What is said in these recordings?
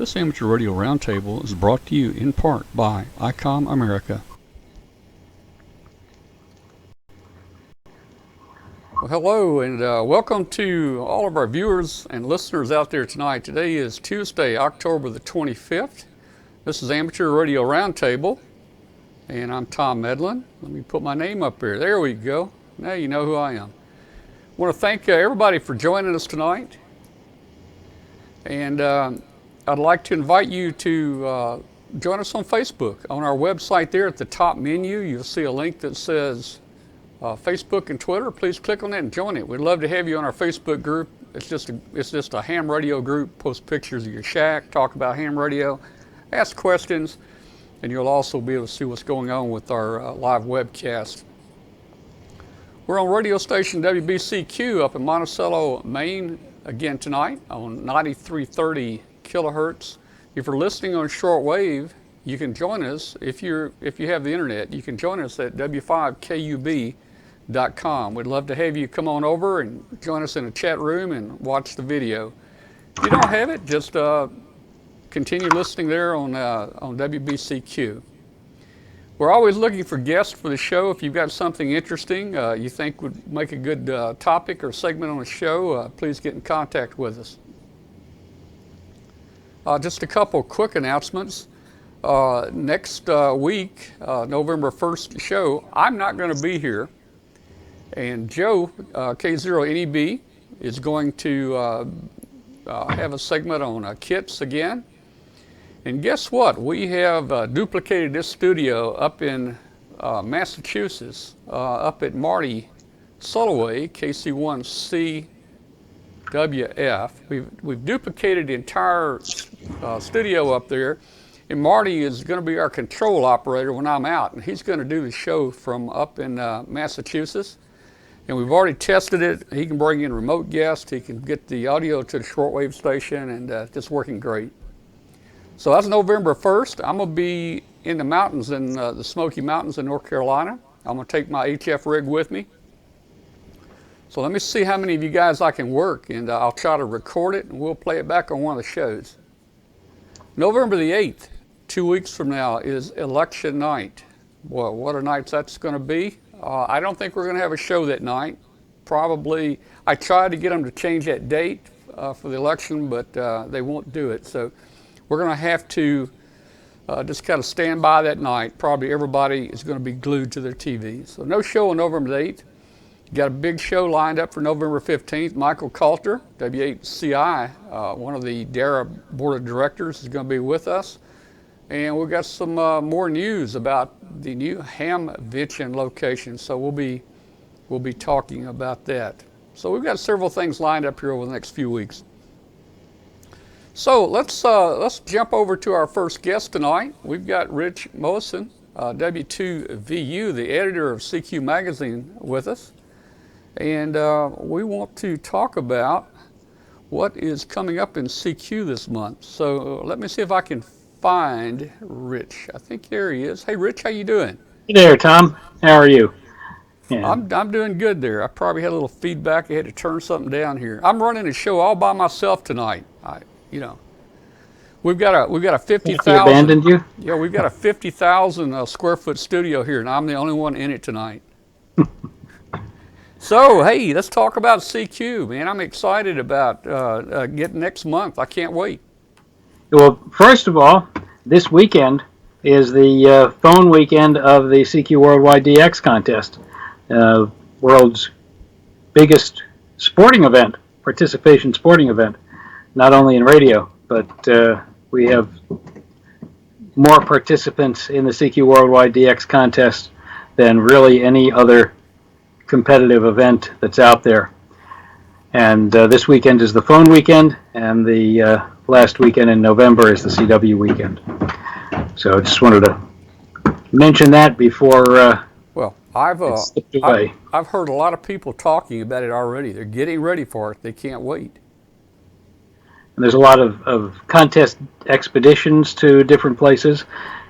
This Amateur Radio Roundtable is brought to you in part by ICOM America. Well, hello and welcome to all of our viewers and listeners out there tonight. Today is Tuesday, October the 25th. This is Amateur Radio Roundtable, and I'm Tom Medlin. Let me put my name up here. There we go. Now you know who I am. I want to thank everybody for joining us tonight. And I'd like to invite you to join us on Facebook. On our website there at the top menu, you'll see a link that says Facebook and Twitter. Please click on that and join it. We'd love to have you on our Facebook group. It's just a ham radio group. Post pictures of your shack, talk about ham radio, ask questions, and you'll also be able to see what's going on with our live webcast. We're on radio station WBCQ up in Monticello, Maine again tonight on 9330 kilohertz. If you're listening on shortwave, you can join us. If you have the internet, you can join us at W5KUB.com. We'd love to have you come on over and join us in a chat room and watch the video. If you don't have it, just continue listening there on WBCQ. We're always looking for guests for the show. If you've got something interesting you think would make a good topic or segment on the show, please get in contact with us. Just a couple quick announcements. Next week, November 1st show, I'm not going to be here. And Joe, K0NEB, is going to have a segment on kits again. And guess what? We have duplicated this studio up in Massachusetts, up at Monticello, KC1CWF. We've duplicated the entire studio up there, and Marty is going to be our control operator when I'm out, and he's going to do the show from up in Massachusetts. And we've already tested it. He can bring in remote guests. He can get the audio to the shortwave station, and it's working great. So that's November 1st. I'm going to be in the mountains, in the Smoky Mountains in North Carolina. I'm going to take my HF rig with me. So let me see how many of you guys I can work, and I'll try to record it, and we'll play it back on one of the shows. November the 8th, 2 weeks from now, is election night. Boy, what a night that's going to be. I don't think we're going to have a show that night. Probably, I tried to get them to change that date for the election, but they won't do it. So we're going to have to just kind of stand by that night. Probably everybody is going to be glued to their TVs. So no show on November the 8th. Got a big show lined up for November 15th. Michael Coulter, W8CI, one of the DARA board of directors, is going to be with us. And we've got some more news about the new Hamvention location. So we'll be talking about that. So we've got several things lined up here over the next few weeks. So let's jump over to our first guest tonight. We've got Rich Moseson, W2VU, the editor of CQ Magazine, with us. And we want to talk about what is coming up in CQ this month. So let me see if I can find Rich. I think there he is. Hey, Rich, how you doing? Hey there, Tom. How are you? Yeah. I'm doing good there. I probably had a little feedback. I had to turn something down here. I'm running a show all by myself tonight. We've got a 50,000. Abandoned you? Yeah, we've got a 50,000 square foot studio here, and I'm the only one in it tonight. So, hey, let's talk about CQ, man. I'm excited about getting next month. I can't wait. Well, first of all, this weekend is the phone weekend of the CQ Worldwide DX contest, world's biggest sporting event, participation sporting event, not only in radio, but we have more participants in the CQ Worldwide DX contest than really any other competitive event that's out there. And this weekend is the phone weekend, and the last weekend in November is the CW weekend. So I just wanted to mention that before it slipped away. I've heard a lot of people talking about it already. They're getting ready for it. They can't wait. And there's a lot of contest expeditions to different places,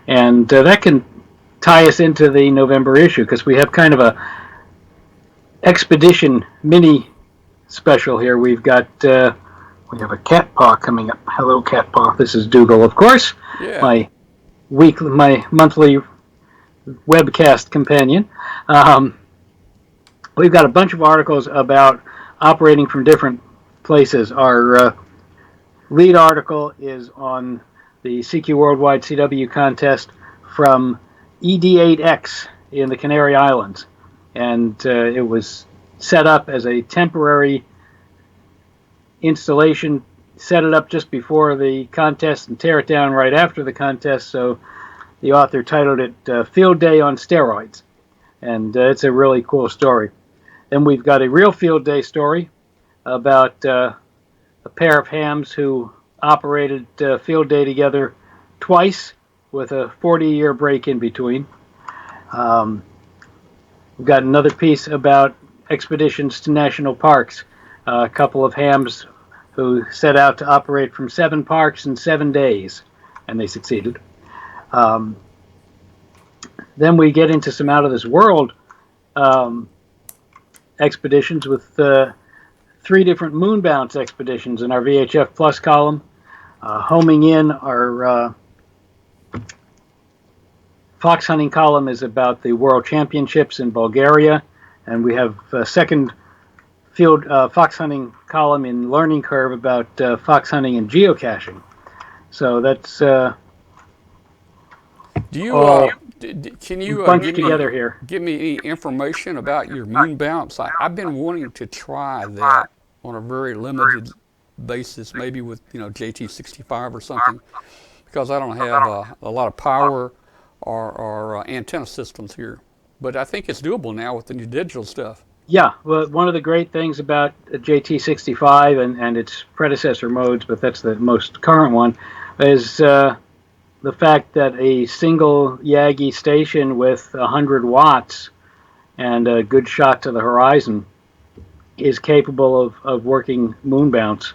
and that can tie us into the November issue, because we have kind of a expedition mini special here. We've got We have a cat paw coming up. Hello, cat paw. This is Dougal, of course. Yeah. My monthly webcast companion. We've got a bunch of articles about operating from different places. Our lead article is on the CQ Worldwide CW contest from ED8X in the Canary Islands. And it was set up as a temporary installation, set it up just before the contest and tear it down right after the contest. So the author titled it Field Day on Steroids. And it's a really cool story. Then we've got a real field day story about a pair of hams who operated field day together twice with a 40-year break in between. We've got another piece about expeditions to national parks. A couple of hams who set out to operate from 7 parks in 7 days, and they succeeded. Then we get into some out of this world expeditions with 3 different moon bounce expeditions in our VHF Plus column. Homing in, our fox hunting column is about the World Championships in Bulgaria, and we have a second field fox hunting column in Learning Curve about fox hunting and geocaching. So that's do you can you give me any information about your moon bounce? I've been wanting to try that on a very limited basis, maybe with JT65 or something, because I don't have a lot of power or antenna systems here. But I think it's doable now with the new digital stuff. Yeah, well, one of the great things about JT65 and its predecessor modes, but that's the most current one, is the fact that a single Yagi station with 100 watts and a good shot to the horizon is capable of working moon bounce,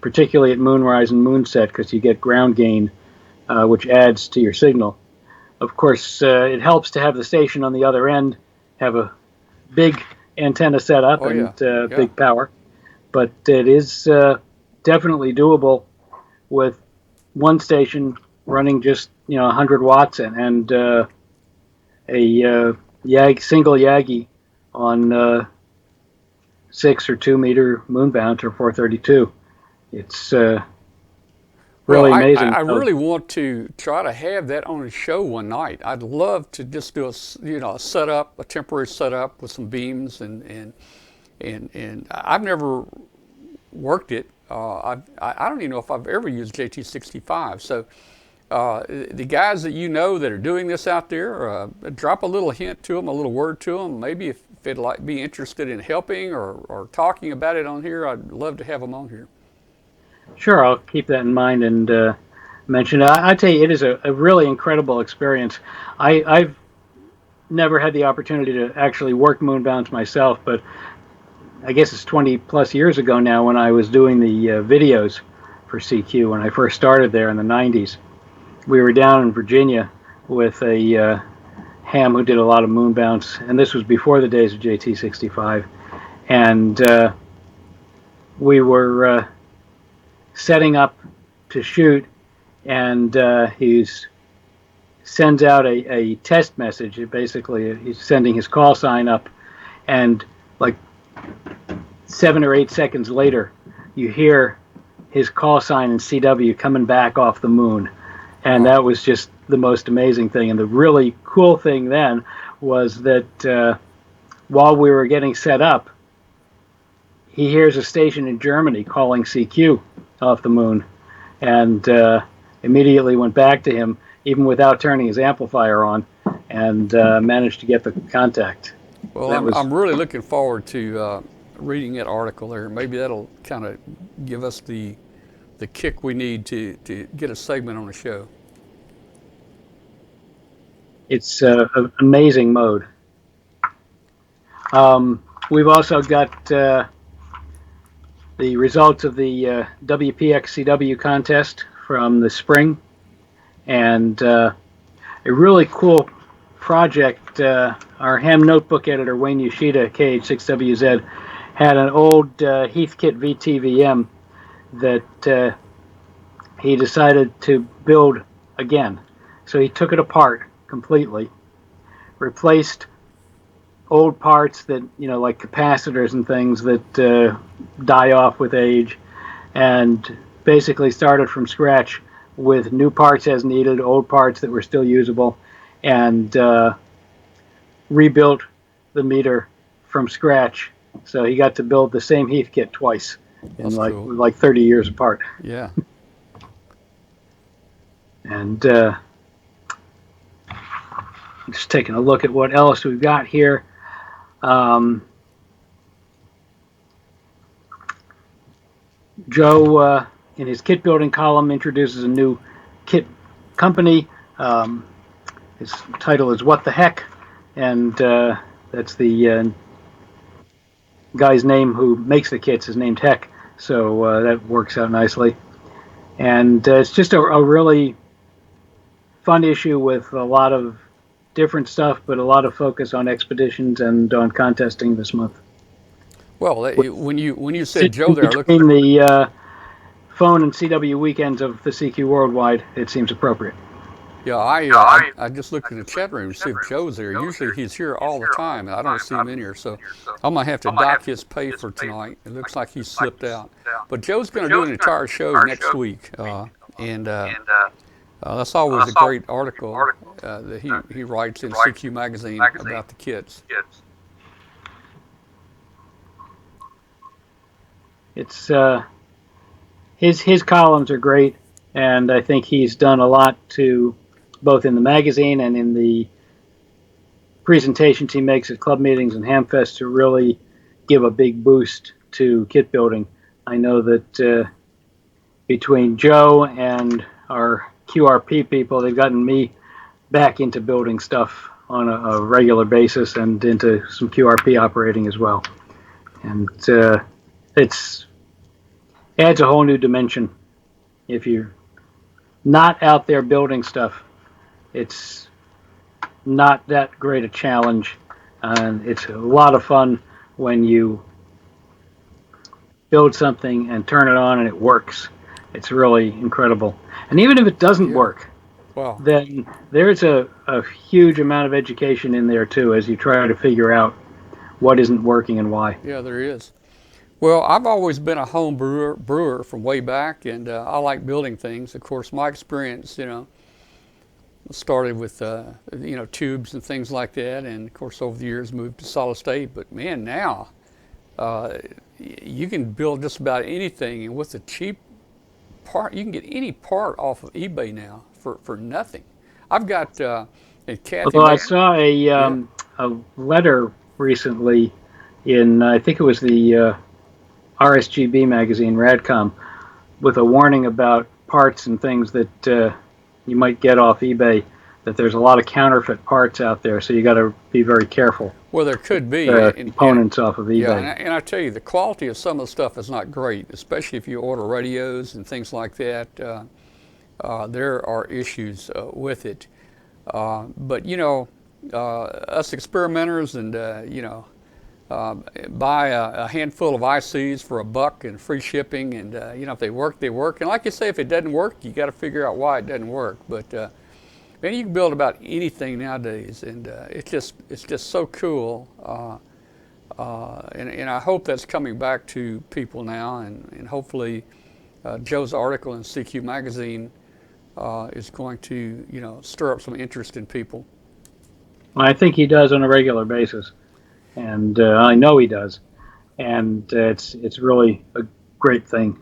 particularly at moonrise and moonset, because you get ground gain, which adds to your signal. Of course, it helps to have the station on the other end have a big antenna set up big power, but it is definitely doable with one station running just 100 watts and a single Yagi on 6 or 2 meter moon bounce or 432. It's really amazing. I really want to try to have that on a show one night. I'd love to just do a setup, a temporary setup with some beams and I've never worked it. I don't even know if I've ever used JT65. So the guys that that are doing this out there, drop a little hint to them, a little word to them. Maybe if they'd be interested in helping or talking about it on here, I'd love to have them on here. Sure, I'll keep that in mind and mention it. I tell you, it is a really incredible experience. I've never had the opportunity to actually work moon bounce myself, but I guess it's 20 plus years ago now when I was doing the videos for CQ when I first started there in the 90s. We were down in Virginia with a ham who did a lot of moon bounce, and this was before the days of JT65. And we were setting up to shoot, and he sends out a test message. Basically, he's sending his call sign up, and like 7 or 8 seconds later, you hear his call sign in CW coming back off the moon. And that was just the most amazing thing. And the really cool thing then was that while we were getting set up, he hears a station in Germany calling CQ off the moon, and immediately went back to him, even without turning his amplifier on, and managed to get the contact. Well, I'm really looking forward to reading that article there. Maybe that'll kind of give us the kick we need to get a segment on the show. It's an amazing mode. We've also got the results of the WPXCW contest from the spring, and a really cool project. Our ham notebook editor, Wayne Yoshida, KH6WZ, had an old Heathkit VTVM that he decided to build again. So he took it apart completely, replaced old parts that, like capacitors and things that die off with age, and basically started from scratch with new parts as needed, old parts that were still usable, and rebuilt the meter from scratch. So he got to build the same Heath kit twice in cool. like 30 years apart. Yeah. And just taking a look at what else we've got here. Joe, in his kit building column, introduces a new kit company. His title is What the Heck, and that's the guy's name who makes the kits is named Heck, so that works out nicely. And it's just a really fun issue with a lot of different stuff, but a lot of focus on expeditions and on contesting this month. Well, when you said Joe there, between the phone and CW weekends of the CQ Worldwide, it seems appropriate. Yeah, I just looked in the chat room to see if Joe's there. Usually he's here all the time, and I don't see him in here, so I'm going to have to dock his pay for tonight. It looks like he's slipped out. But Joe's going to do an entire show next week, and that's always a great article that he writes in CQ Magazine about the kits. It's his columns are great, and I think he's done a lot to, both in the magazine and in the presentations he makes at club meetings and Hamfest, to really give a big boost to kit building. I know that between Joe and our QRP people, they've gotten me back into building stuff on a regular basis and into some QRP operating as well. And it's adds a whole new dimension. If you're not out there building stuff, it's not that great a challenge, and it's a lot of fun when you build something and turn it on and it works. It's really incredible. And even if it doesn't work, wow, then there's a huge amount of education in there too, as you try to figure out what isn't working and why. Yeah, there is. Well, I've always been a home brewer from way back, and I like building things. Of course, my experience, started with, tubes and things like that, and of course, over the years, moved to solid state. But man, now you can build just about anything, and with a cheap part, you can get any part off of eBay now for nothing. I've got Kathy. Although I saw a letter recently in, I think it was the RSGB magazine, Radcom, with a warning about parts and things that you might get off eBay, that there's a lot of counterfeit parts out there, so you got to be very careful. Well, there could be components off of eBay. Yeah, and I tell you, the quality of some of the stuff is not great, especially if you order radios and things like that. There are issues with it. But, us experimenters and, buy a handful of ICs for $1 and free shipping, and if they work, they work. And like you say, if it doesn't work, you got to figure out why it doesn't work. But man, you can build about anything nowadays, and it's just so cool. And I hope that's coming back to people now, and hopefully Joe's article in CQ Magazine is going to stir up some interest in people. Well, I think he does on a regular basis. And I know he does, and it's really a great thing.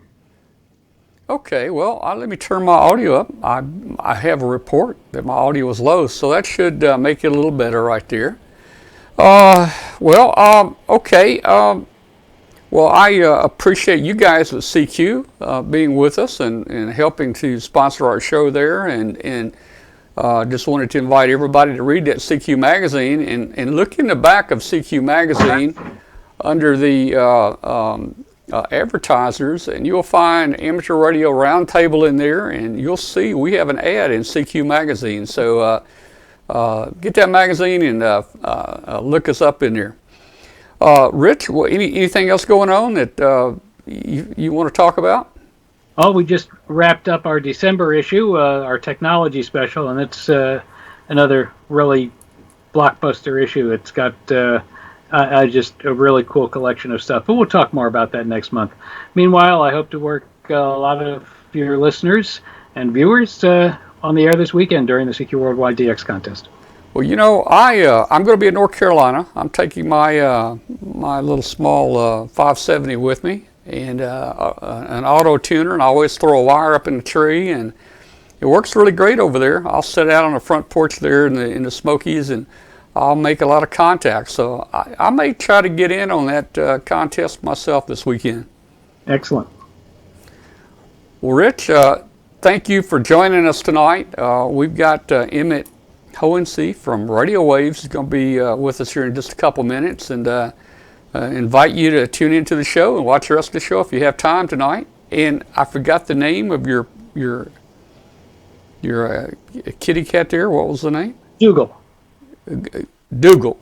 Okay, well, let me turn my audio up. I have a report that my audio is low, so that should make it a little better right there. Okay. Well, I appreciate you guys at CQ being with us and helping to sponsor our show there, and just wanted to invite everybody to read that CQ magazine and look in the back of CQ magazine under the advertisers, and you'll find Amateur Radio Roundtable in there, and you'll see we have an ad in CQ magazine. So get that magazine and look us up in there. Rich, anything else going on that you want to talk about? Oh, we just wrapped up our December issue, our technology special, and it's another really blockbuster issue. It's got just a really cool collection of stuff. But we'll talk more about that next month. Meanwhile, I hope to work a lot of your listeners and viewers on the air this weekend during the CQ Worldwide DX contest. Well, I'm going to be in North Carolina. I'm taking my my little small 570 with me, and an auto tuner, and I always throw a wire up in the tree, and it works really great over there. I'll sit out on the front porch there in the Smokies, and I'll make a lot of contacts. So I may try to get in on that contest myself this weekend. Excellent. Well, Rich, thank you for joining us tonight. We've got Emmett Hohensee from Radio Waves is going to be with us here in just a couple minutes, and invite you to tune into the show and watch the rest of the show if you have time tonight. And I forgot the name of your kitty cat there. What was the name? Dougal. Dougal.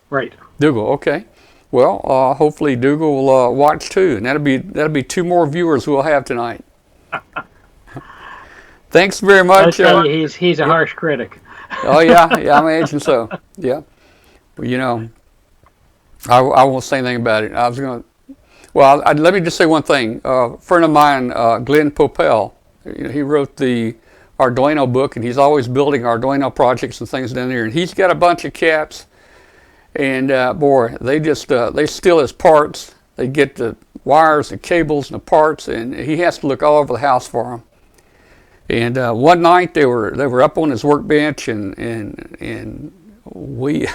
Right. Dougal. Okay. Well, hopefully Dougal will watch too, and that'll be 2 more viewers we'll have tonight. Thanks very much. He's a harsh critic. Oh yeah, I imagine so. Yeah. Well, I won't say anything about it. I was going to. Well, let me just say one thing. A friend of mine, Glenn Popel, he wrote the Arduino book, and he's always building Arduino projects and things down there. And he's got a bunch of cats, and boy, they steal his parts. They get the wires, the cables, and the parts, and he has to look all over the house for them. And one night they were up on his workbench, and we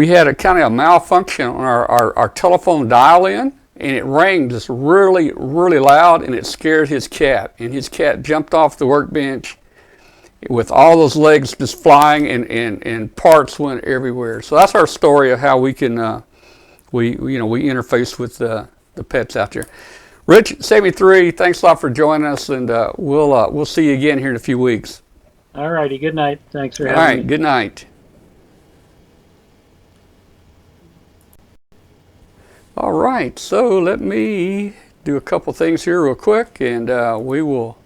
had a kind of a malfunction on our telephone dial-in, and it rang just really, really loud, and it scared his cat. And his cat jumped off the workbench with all those legs just flying, and parts went everywhere. So that's our story of how we can we interface with the pets out there. Rich, 73, thanks a lot for joining us, and we'll see you again here in a few weeks. All righty, good night. Thanks for having me. All right, good night. All right, so let me do a couple things here real quick, and we will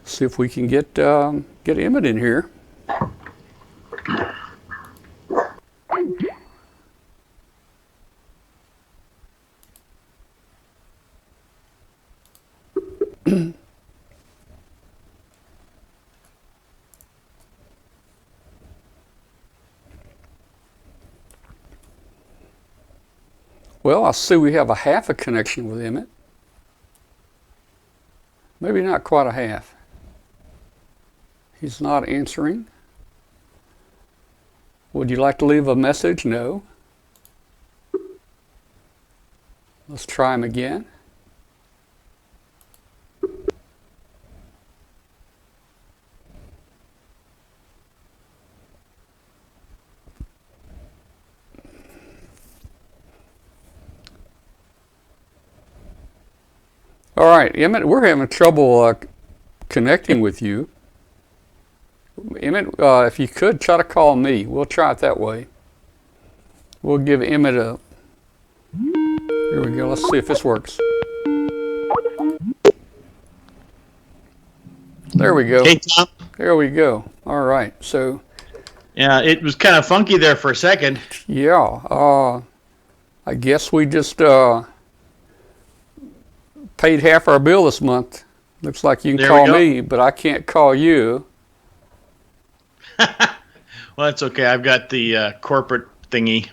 see if we can get Emmett in here. Well, I see we have a half a connection with Emmett. Maybe not quite a half. He's not answering. Would you like to leave a message? No. Let's try him again. All right, Emmett, we're having trouble connecting with you. Emmett, if you could, try to call me. We'll try it that way. We'll give Emmett a... Here we go. Let's see if this works. There we go. Hey, Tom. There we go. All right, so... Yeah, it was kind of funky there for a second. Yeah, I guess we just... paid half our bill this month. Looks like you can call me, but I can't call you. Well, that's okay. I've got the corporate thingy.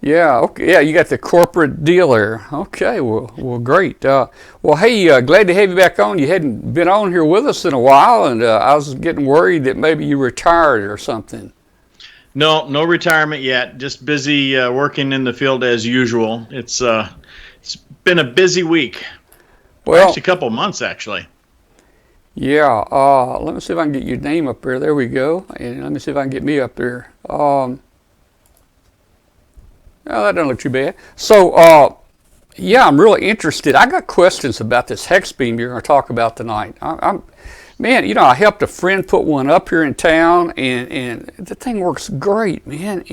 Yeah, okay. Yeah, you got the corporate deal there. Okay, well, great. Well, hey, glad to have you back on. You hadn't been on here with us in a while, and I was getting worried that maybe you retired or something. No retirement yet. Just busy working in the field as usual. It's been a busy week. Well, actually, a couple of months, actually. Yeah. Let me see if I can get your name up there. There we go. And let me see if I can get me up there. Oh, that doesn't look too bad. So, yeah, I'm really interested. I got questions about this Hexbeam you're going to talk about tonight. Man, I helped a friend put one up here in town, and the thing works great, man.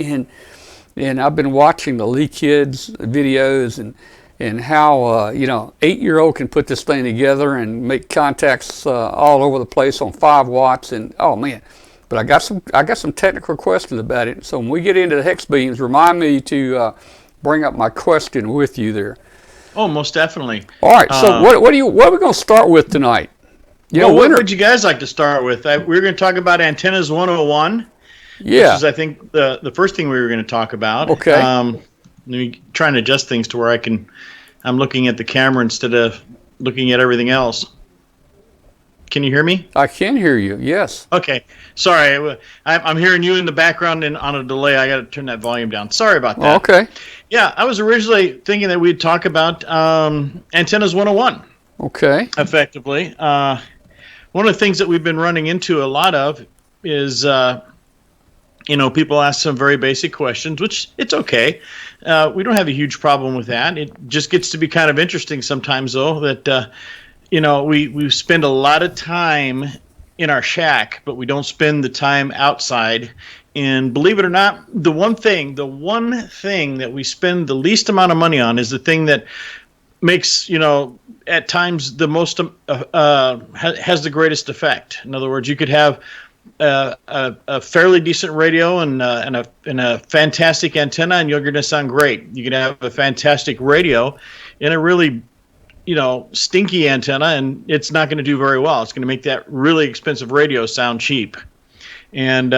And I've been watching the Lee Kids videos, and and how 8-year-old can put this thing together and make contacts all over the place on 5 watts. And oh man, but I got some technical questions about it. So when we get into the hex beams, remind me to bring up my question with you there. Oh, most definitely. All right. So what are we going to start with tonight? What would you guys like to start with? We're going to talk about antennas 101. Yeah. Which is, I think, the first thing we were going to talk about. Okay. Let me try and adjust things to where I'm looking at the camera instead of looking at everything else. Can you hear me? I can hear you, yes. Okay. Sorry. I'm hearing you in the background and on a delay. I got to turn that volume down. Sorry about that. Okay. Yeah, I was originally thinking that we'd talk about antennas 101. Okay. Effectively. One of the things that we've been running into a lot of is, people ask some very basic questions, which it's okay. We don't have a huge problem with that. It just gets to be kind of interesting sometimes, though, that, we spend a lot of time in our shack, but we don't spend the time outside. And believe it or not, the one thing that we spend the least amount of money on is the thing that makes, at times the most has the greatest effect. In other words, you could have a fairly decent radio and a fantastic antenna, and you're going to sound great. You can have a fantastic radio and a really, stinky antenna, and it's not going to do very well. It's going to make that really expensive radio sound cheap. And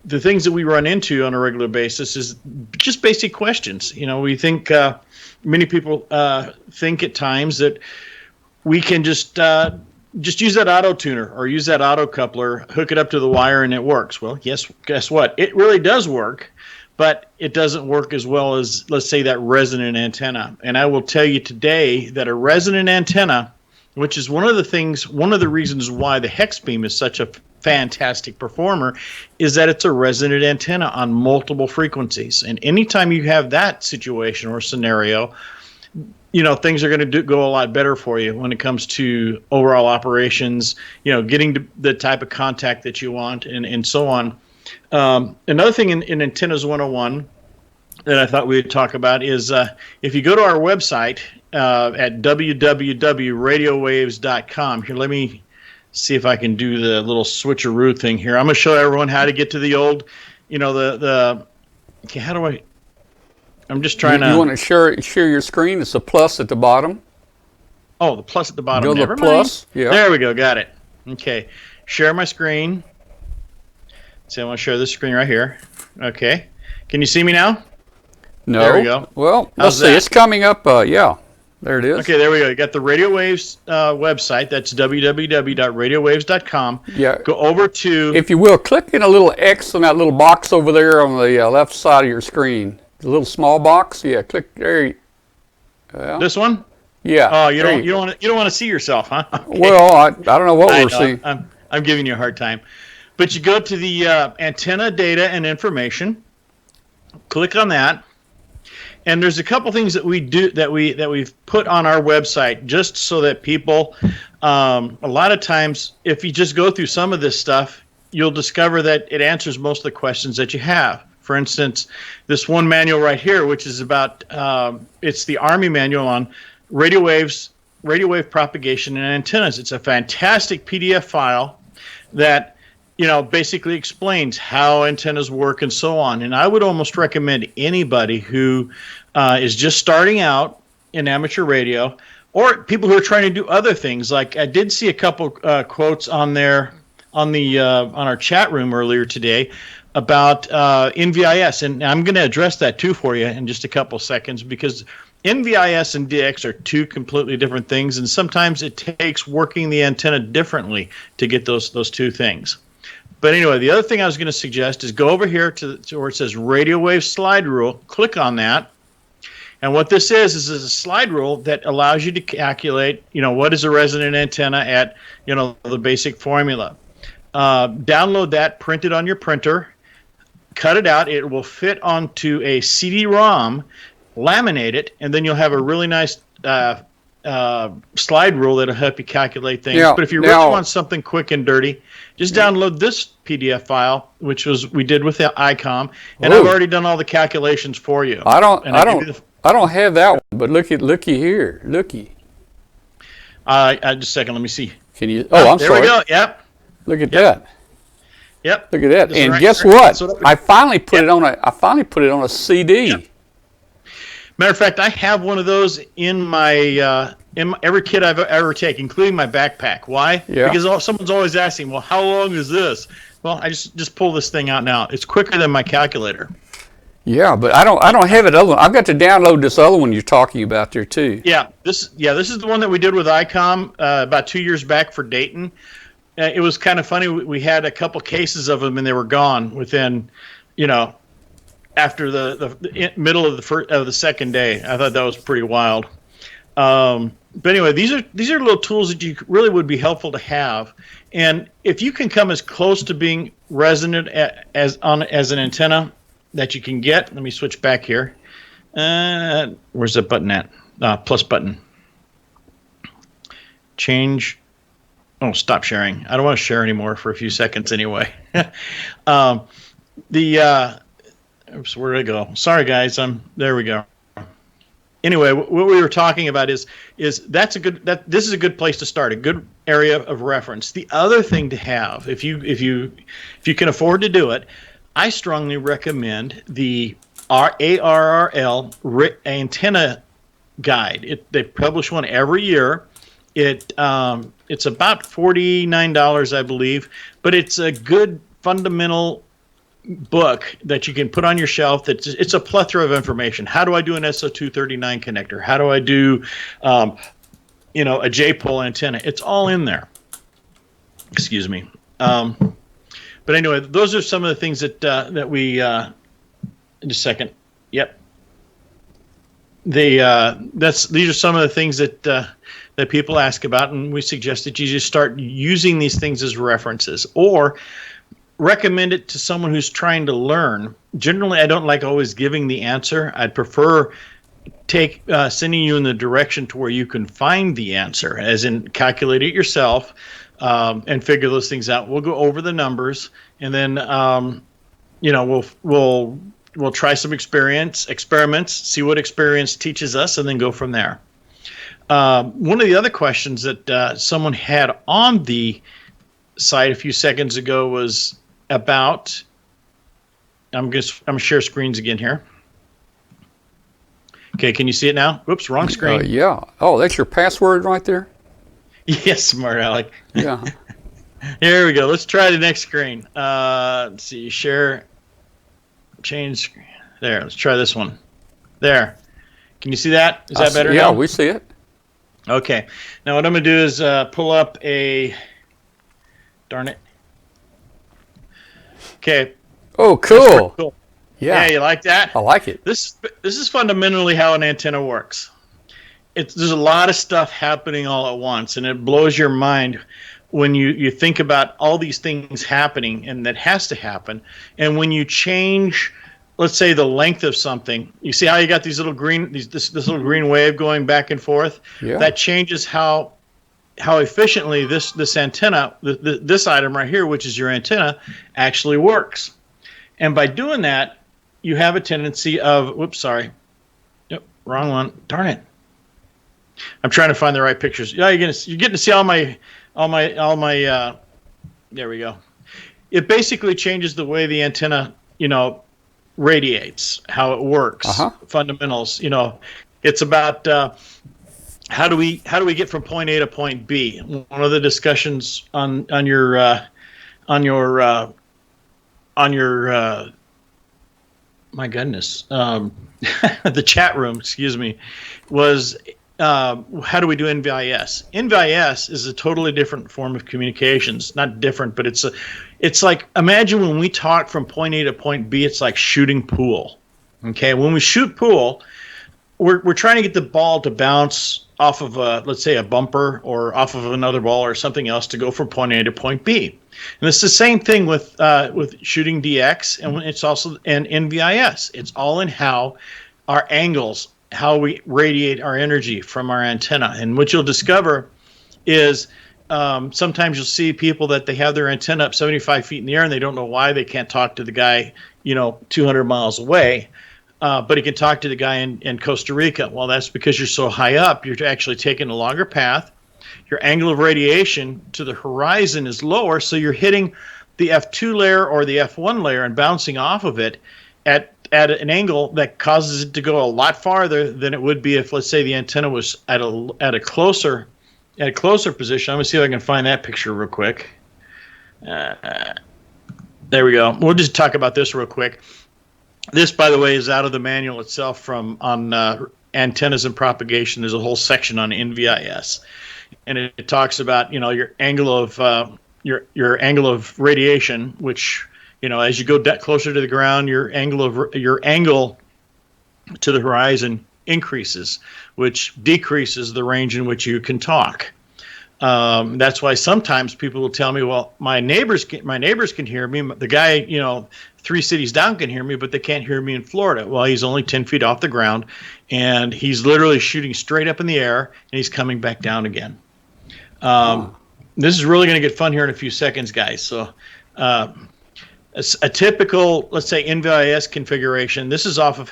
the things that we run into on a regular basis is just basic questions. We think many people think at times that we can just use that auto tuner or use that auto coupler, hook it up to the wire, and it works. Well, yes, guess what? It really does work, but it doesn't work as well as, let's say, that resonant antenna. And I will tell you today that a resonant antenna, which is one of the reasons why the Hexbeam is such a fantastic performer, is that it's a resonant antenna on multiple frequencies. And anytime you have that situation or scenario, things are going to go a lot better for you when it comes to overall operations, getting to the type of contact that you want and so on. Another thing in Antennas 101 that I thought we would talk about is if you go to our website at www.radiowaves.com. Here, let me see if I can do the little switcheroo thing here. I'm going to show everyone how to get to the old, okay, how do I... I'm just trying to... You want to share your screen? It's a plus at the bottom. Oh, the plus at the bottom. Go to Never the plus. mind. Yeah. There we go. Got it. Okay. Share my screen. So I want to share this screen right here. Okay. Can you see me now? No. There we go. Well, let's see. that? It's coming up. Yeah. There it is. Okay, there we go. You got the Radio Waves website. That's www.radiowaves.com. Yeah. Go over to... If you will, click in a little X on that little box over there on the left side of your screen. The little small box. Yeah, click there. This one? Yeah. Oh, you don't want to see yourself, huh? Okay. Well, I don't know what we're seeing. I'm giving you a hard time. But you go to the antenna data and information. Click on that. And there's a couple things that we've put on our website just so that people, a lot of times, if you just go through some of this stuff, you'll discover that it answers most of the questions that you have. For instance, this one manual right here, which is about, it's the Army manual on radio wave propagation and antennas. It's a fantastic PDF file that, basically explains how antennas work and so on. And I would almost recommend anybody who is just starting out in amateur radio, or people who are trying to do other things. Like I did see a couple quotes on there on our chat room earlier today about NVIS, and I'm going to address that too for you in just a couple seconds, because NVIS and DX are two completely different things, and sometimes it takes working the antenna differently to get those two things. But anyway, the other thing I was going to suggest is go over here to where it says Radio Wave Slide Rule. Click on that. And what this is a slide rule that allows you to calculate, what is a resonant antenna at, the basic formula. Download that, print it on your printer, cut it out. It will fit onto a CD-ROM, laminate it, and then you'll have a really nice slide rule that'll help you calculate things. Yeah, but if you really want something quick and dirty, just download this PDF file, which we did with the ICOM, and I've already done all the calculations for you. I don't I don't have that one, but looky here. Looky. Just a second. Let me see. Can you? Oh, I'm there sorry. There we go. Yep. Look at that. Yep. Look at that. That's And right. guess what? I finally put it on a CD. Yep. Matter of fact, I have one of those in my every kit I've ever taken, including my backpack. Why? Yeah. Because someone's always asking, well, how long is this? Well, I just pull this thing out now. It's quicker than my calculator. Yeah, but I don't have it. I've got to download this other one you're talking about there too. Yeah, this is the one that we did with ICOM about 2 years back for Dayton. It was kind of funny. We had a couple cases of them, and they were gone within, after the middle of the second day. I thought that was pretty wild. But anyway, these are little tools that you really would be helpful to have. And if you can come as close to being resonant as an antenna that you can get, let me switch back here. Where's the button at? Plus button. Change. Oh, stop sharing. I don't want to share anymore for a few seconds anyway. Oops, where did I go? Sorry, guys. There we go. Anyway, what we were talking about is this is a good place to start, a good area of reference. The other thing to have, if you can afford to do it, I strongly recommend the ARRL antenna guide. They publish one every year. It's about $49, I believe, but it's a good fundamental book that you can put on your shelf. It's a plethora of information. How do I do an SO239 connector? How do I do, a J-pole antenna? It's all in there. Excuse me. But anyway, those are some of the things that we. Just a second. Yep. These are some of the things that people ask about, and we suggest that you just start using these things as references, or recommend it to someone who's trying to learn. Generally, I don't like always giving the answer. I'd prefer sending you in the direction to where you can find the answer, as in calculate it yourself and figure those things out. We'll go over the numbers, and then we'll try some experiments, see what experience teaches us, and then go from there. One of the other questions that someone had on the site a few seconds ago was about. I'm gonna share screens again here. Okay, can you see it now? Whoops, wrong screen. Yeah. Oh, that's your password right there? Yes, smart Alec. Yeah. Here we go. Let's try the next screen. Let's see. Share. Change screen. There. Let's try this one. There. Can you see that? Is that better now? Yeah, we see it. Okay. Now what I'm going to do is pull up a. Darn it. Okay. Oh, cool. Cool. Yeah. Yeah, you like that? I like it. This is fundamentally how an antenna works. There's a lot of stuff happening all at once, and it blows your mind when you think about all these things happening, and that has to happen. And when you change, let's say, the length of something, you see how you got these little green this little green wave going back and forth? Yeah. That changes how efficiently this antenna, this item right here, which is your antenna, actually works. And by doing that, you have a tendency of, whoops, sorry. Yep, wrong one. Darn it. I'm trying to find the right pictures. Yeah, you're getting to see all my there we go. It basically changes the way the antenna, radiates, how it works, fundamentals. It's about how do we get from point A to point B. One of the discussions on your my goodness, the chat room, excuse me, was how do we do NVIS? NVIS is a totally different form of communications. Not different, but it's like, imagine when we talk from point A to point B, it's like shooting pool. Okay, when we shoot pool, we're trying to get the ball to bounce off of let's say a bumper or off of another ball or something else to go from point A to point B. And it's the same thing with shooting DX, and it's also an NVIS. It's all in how our angles, how we radiate our energy from our antenna. And what you'll discover is sometimes you'll see people that they have their antenna up 75 feet in the air and they don't know why they can't talk to the guy 200 miles away. but he can talk to the guy in Costa Rica. Well, that's because you're so high up, you're actually taking a longer path. Your angle of radiation to the horizon is lower, so you're hitting the F2 layer or the F1 layer and bouncing off of it at an angle that causes it to go a lot farther than it would be if, let's say, the antenna was at a closer position. I'm gonna see if I can find that picture real quick. There we go. We'll just talk about this real quick. This, by the way, is out of the manual itself on antennas and propagation. There's a whole section on NVIS, and it talks about your angle of your angle of radiation, which as you go closer to the ground, your angle to the horizon increases, which decreases the range in which you can talk. That's why sometimes people will tell me, well, my neighbors can hear me. The guy, 3 cities down can hear me, but they can't hear me in Florida. Well, he's only 10 feet off the ground, and he's literally shooting straight up in the air, and he's coming back down again. This is really going to get fun here in a few seconds, guys. So a typical, let's say, NVIS configuration, this is off of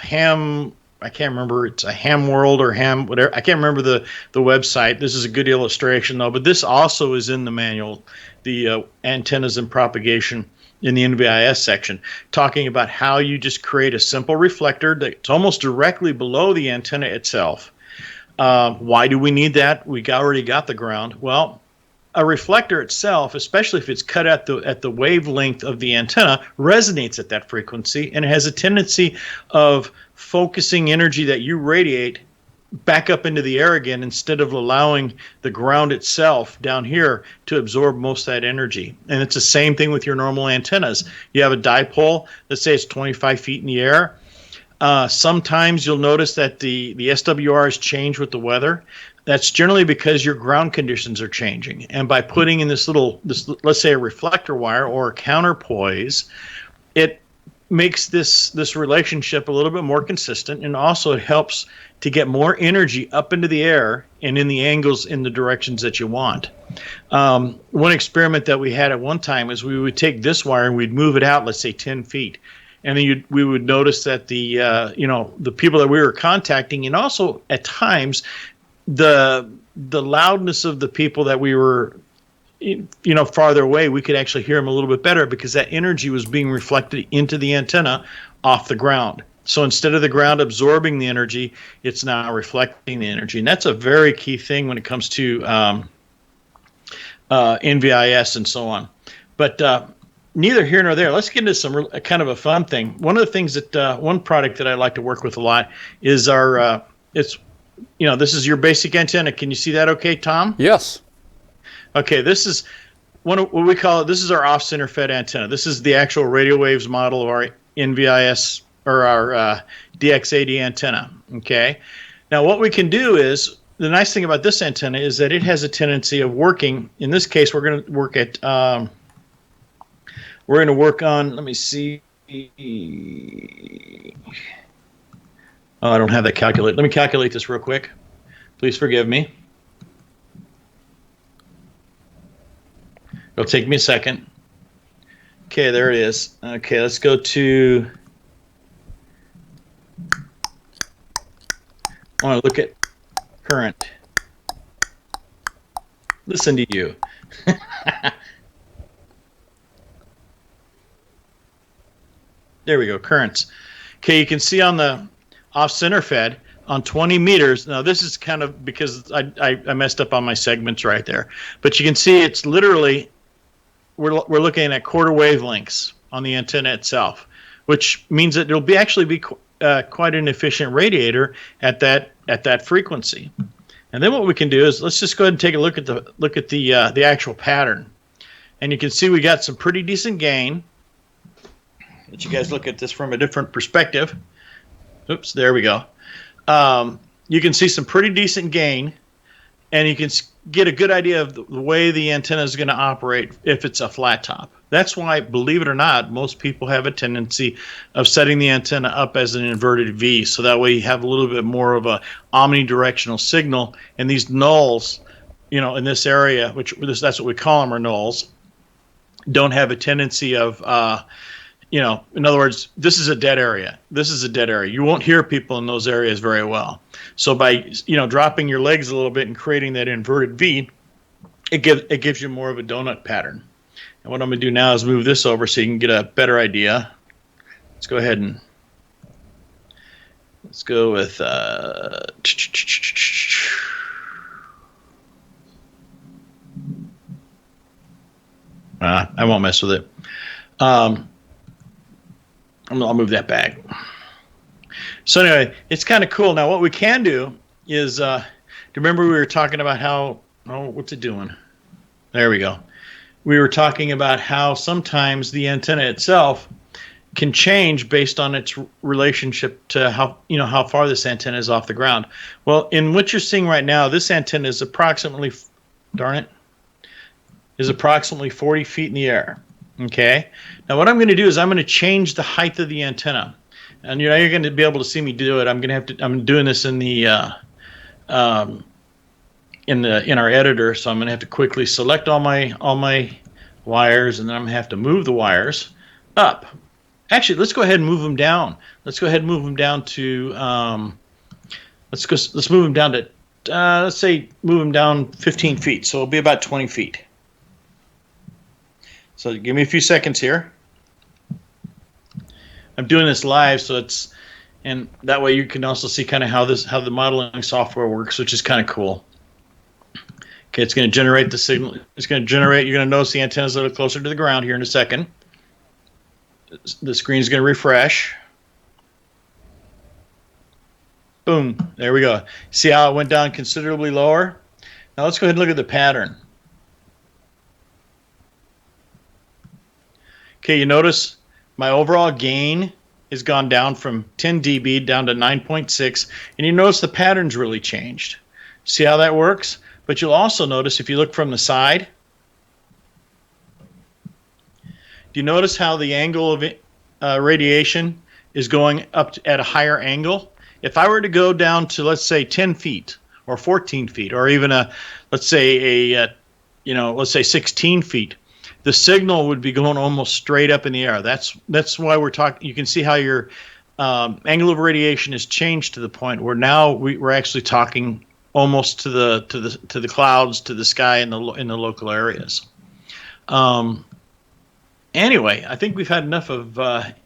I can't remember, it's a Ham World or Ham, whatever. I can't remember the website. This is a good illustration, though, but this also is in the manual, the antennas and propagation in the NVIS section, talking about how you just create a simple reflector that's almost directly below the antenna itself. Why do we need that? We already got the ground. Well, a reflector itself, especially if it's cut at the wavelength of the antenna, resonates at that frequency, and it has a tendency of focusing energy that you radiate back up into the air again, instead of allowing the ground itself down here to absorb most of that energy. And it's the same thing with your normal antennas. You have a dipole, let's say it's 25 feet in the air. Sometimes you'll notice that the SWRs change with the weather. That's generally because your ground conditions are changing. And by putting in this let's say a reflector wire or a counterpoise, it makes this relationship a little bit more consistent, and also it helps to get more energy up into the air and in the angles in the directions that you want. One experiment that we had at one time is we would take this wire and we'd move it out, let's say 10 feet. And then we would notice that the people that we were contacting, and also at times the loudness of the people that we were farther away, we could actually hear them a little bit better because that energy was being reflected into the antenna off the ground. So instead of the ground absorbing the energy, it's now reflecting the energy. And that's a very key thing when it comes to NVIS and so on. But neither here nor there. Let's get into some kind of a fun thing. One of the things that one product that I like to work with a lot is our this is your basic antenna. Can you see that okay, Tom? Yes. Okay, this is what we call it. This is our off-center fed antenna. This is the actual radio waves model of our NVIS or our DX80 antenna. Okay. Now, what we can do is, the nice thing about this antenna is that it has a tendency of working. In this case, we're going to work at. We're going to work on. Let me see. Oh, I don't have that calculate. Let me calculate this real quick. Please forgive me. It'll take me a second. Okay, there it is. Okay, let's go to. I want to look at current. Listen to you. There we go, currents. Okay, you can see on the off-center fed on 20 meters. Now, this is kind of because I messed up on my segments right there. But you can see it's literally, we're looking at quarter wavelengths on the antenna itself, which means that it'll actually be quite an efficient radiator at that frequency. And then what we can do is, let's just go ahead and take a look at the actual pattern. And you can see we got some pretty decent gain. Let you guys look at this from a different perspective. Oops, there we go. You can see some pretty decent gain, and you can get a good idea of the way the antenna is going to operate if it's a flat top. That's why, believe it or not, most people have a tendency of setting the antenna up as an inverted V, so that way you have a little bit more of a omnidirectional signal, and these nulls, in this area, that's what we call them, are nulls, don't have a tendency of you know, in other words, this is a dead area. This is a dead area. You won't hear people in those areas very well. So by, you know, dropping your legs a little bit and creating that inverted V, it gives you more of a donut pattern. And what I'm going to do now is move this over so you can get a better idea. Let's go ahead and let's go with I won't mess with it. I'll move that back. So anyway, it's kind of cool. Now what we can do is, do you remember we were talking about how, oh, what's it doing? There we go. We were talking about how sometimes the antenna itself can change based on its relationship to how, you know, how far this antenna is off the ground. Well, in what you're seeing right now, this antenna is approximately, darn it, is approximately 40 feet in the air. Okay. Now what I'm going to do is I'm going to change the height of the antenna, and you're going to be able to see me do it. I'm doing this in the in our editor, so I'm going to have to quickly select all my wires, and then I'm going to have to move the wires up. Actually, let's go ahead and move them down. Let's go ahead and move them down to let's move them down to let's say move them down 15 feet. So it'll be about 20 feet. So give me a few seconds here. I'm doing this live, so it's, and that way you can also see kind of how the modeling software works, which is kind of cool. Okay, it's going to generate the signal. It's going to generate. You're going to notice the antenna's a little closer to the ground here in a second. The screen's going to refresh. Boom. There we go. See how it went down considerably lower? Now let's go ahead and look at the pattern. Okay, you notice my overall gain has gone down from 10 dB down to 9.6, and you notice the pattern's really changed. See how that works? But you'll also notice if you look from the side, do you notice how the angle of radiation is going up at a higher angle? If I were to go down to, let's say, 10 feet or 14 feet, or even let's say 16 feet, the signal would be going almost straight up in the air. That's why we're talking. You can see how your angle of radiation has changed to the point where now we're actually talking almost to the clouds, to the sky in the local areas. Anyway, I think we've had enough of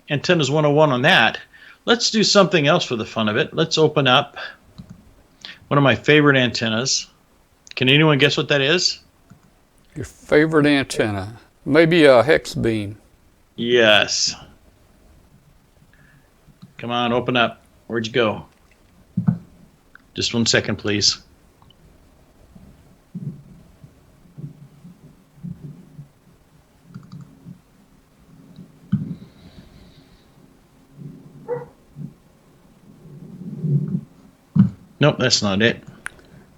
Antennas 101 on that. Let's do something else for the fun of it. Let's open up one of my favorite antennas. Can anyone guess what that is? Your favorite antenna? Maybe a Hexbeam. Yes. Come on, open up. Where'd you go? Just 1 second, please. Nope, that's not it.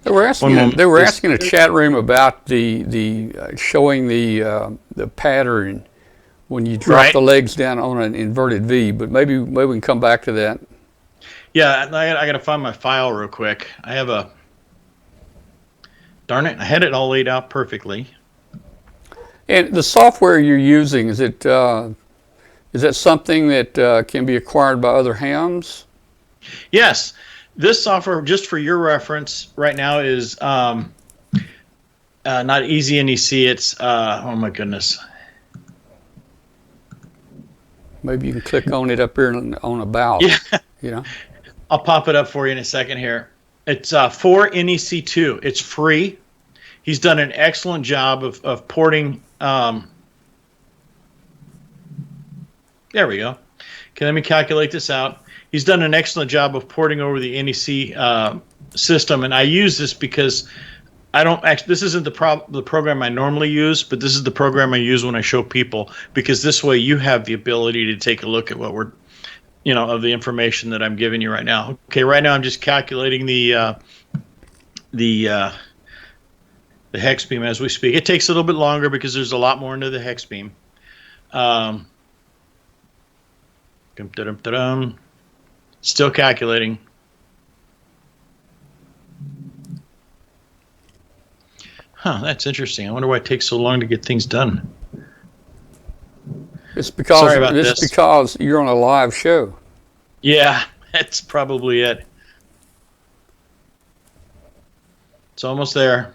They were asking in the chat room about the showing the pattern when you drop the legs down on an inverted V, but maybe we can come back to that. Yeah, I got to find my file real quick. I have a, darn it, I had it all laid out perfectly. And the software you're using, is that something that can be acquired by other hams? Yes. This software, just for your reference, right now is not Easy NEC. It's, oh my goodness. Maybe you can click on it up here on About. Yeah. You know? I'll pop it up for you in a second here. It's for NEC2. It's free. He's done an excellent job of porting. There we go. Okay, let me calculate this out. He's done an excellent job of porting over the NEC system, and I use this because I don't actually. This isn't the program I normally use, but this is the program I use when I show people, because this way you have the ability to take a look at what we're, of the information that I'm giving you right now. Okay, right now I'm just calculating the Hexbeam as we speak. It takes a little bit longer because there's a lot more into the Hexbeam. Still calculating. Huh, that's interesting. I wonder why it takes so long to get things done. It's because Sorry about it's this. because you're on a live show. Yeah, that's probably it. It's almost there.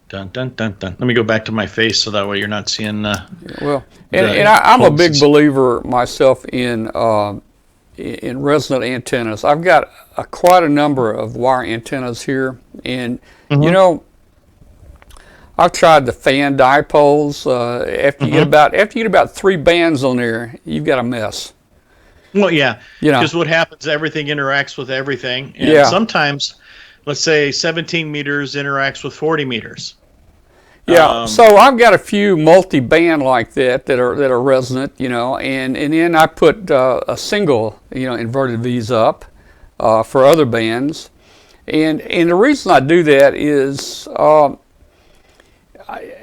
Dun, dun, dun, dun. Let me go back to my face so that way you're not seeing. Well, and I'm a big pulses. believer myself in resonant antennas. I've got quite a number of wire antennas here, and you know, I've tried the fan dipoles. After you get about 3 bands on there, you've got a mess. Well, yeah, You know. because what happens, everything interacts with everything, and Yeah. sometimes, let's say 17 meters interacts with 40 meters. Yeah, so I've got a few multi-band like that are resonant, you know, and then I put a single, you know, inverted V's up for other bands, and the reason I do that is,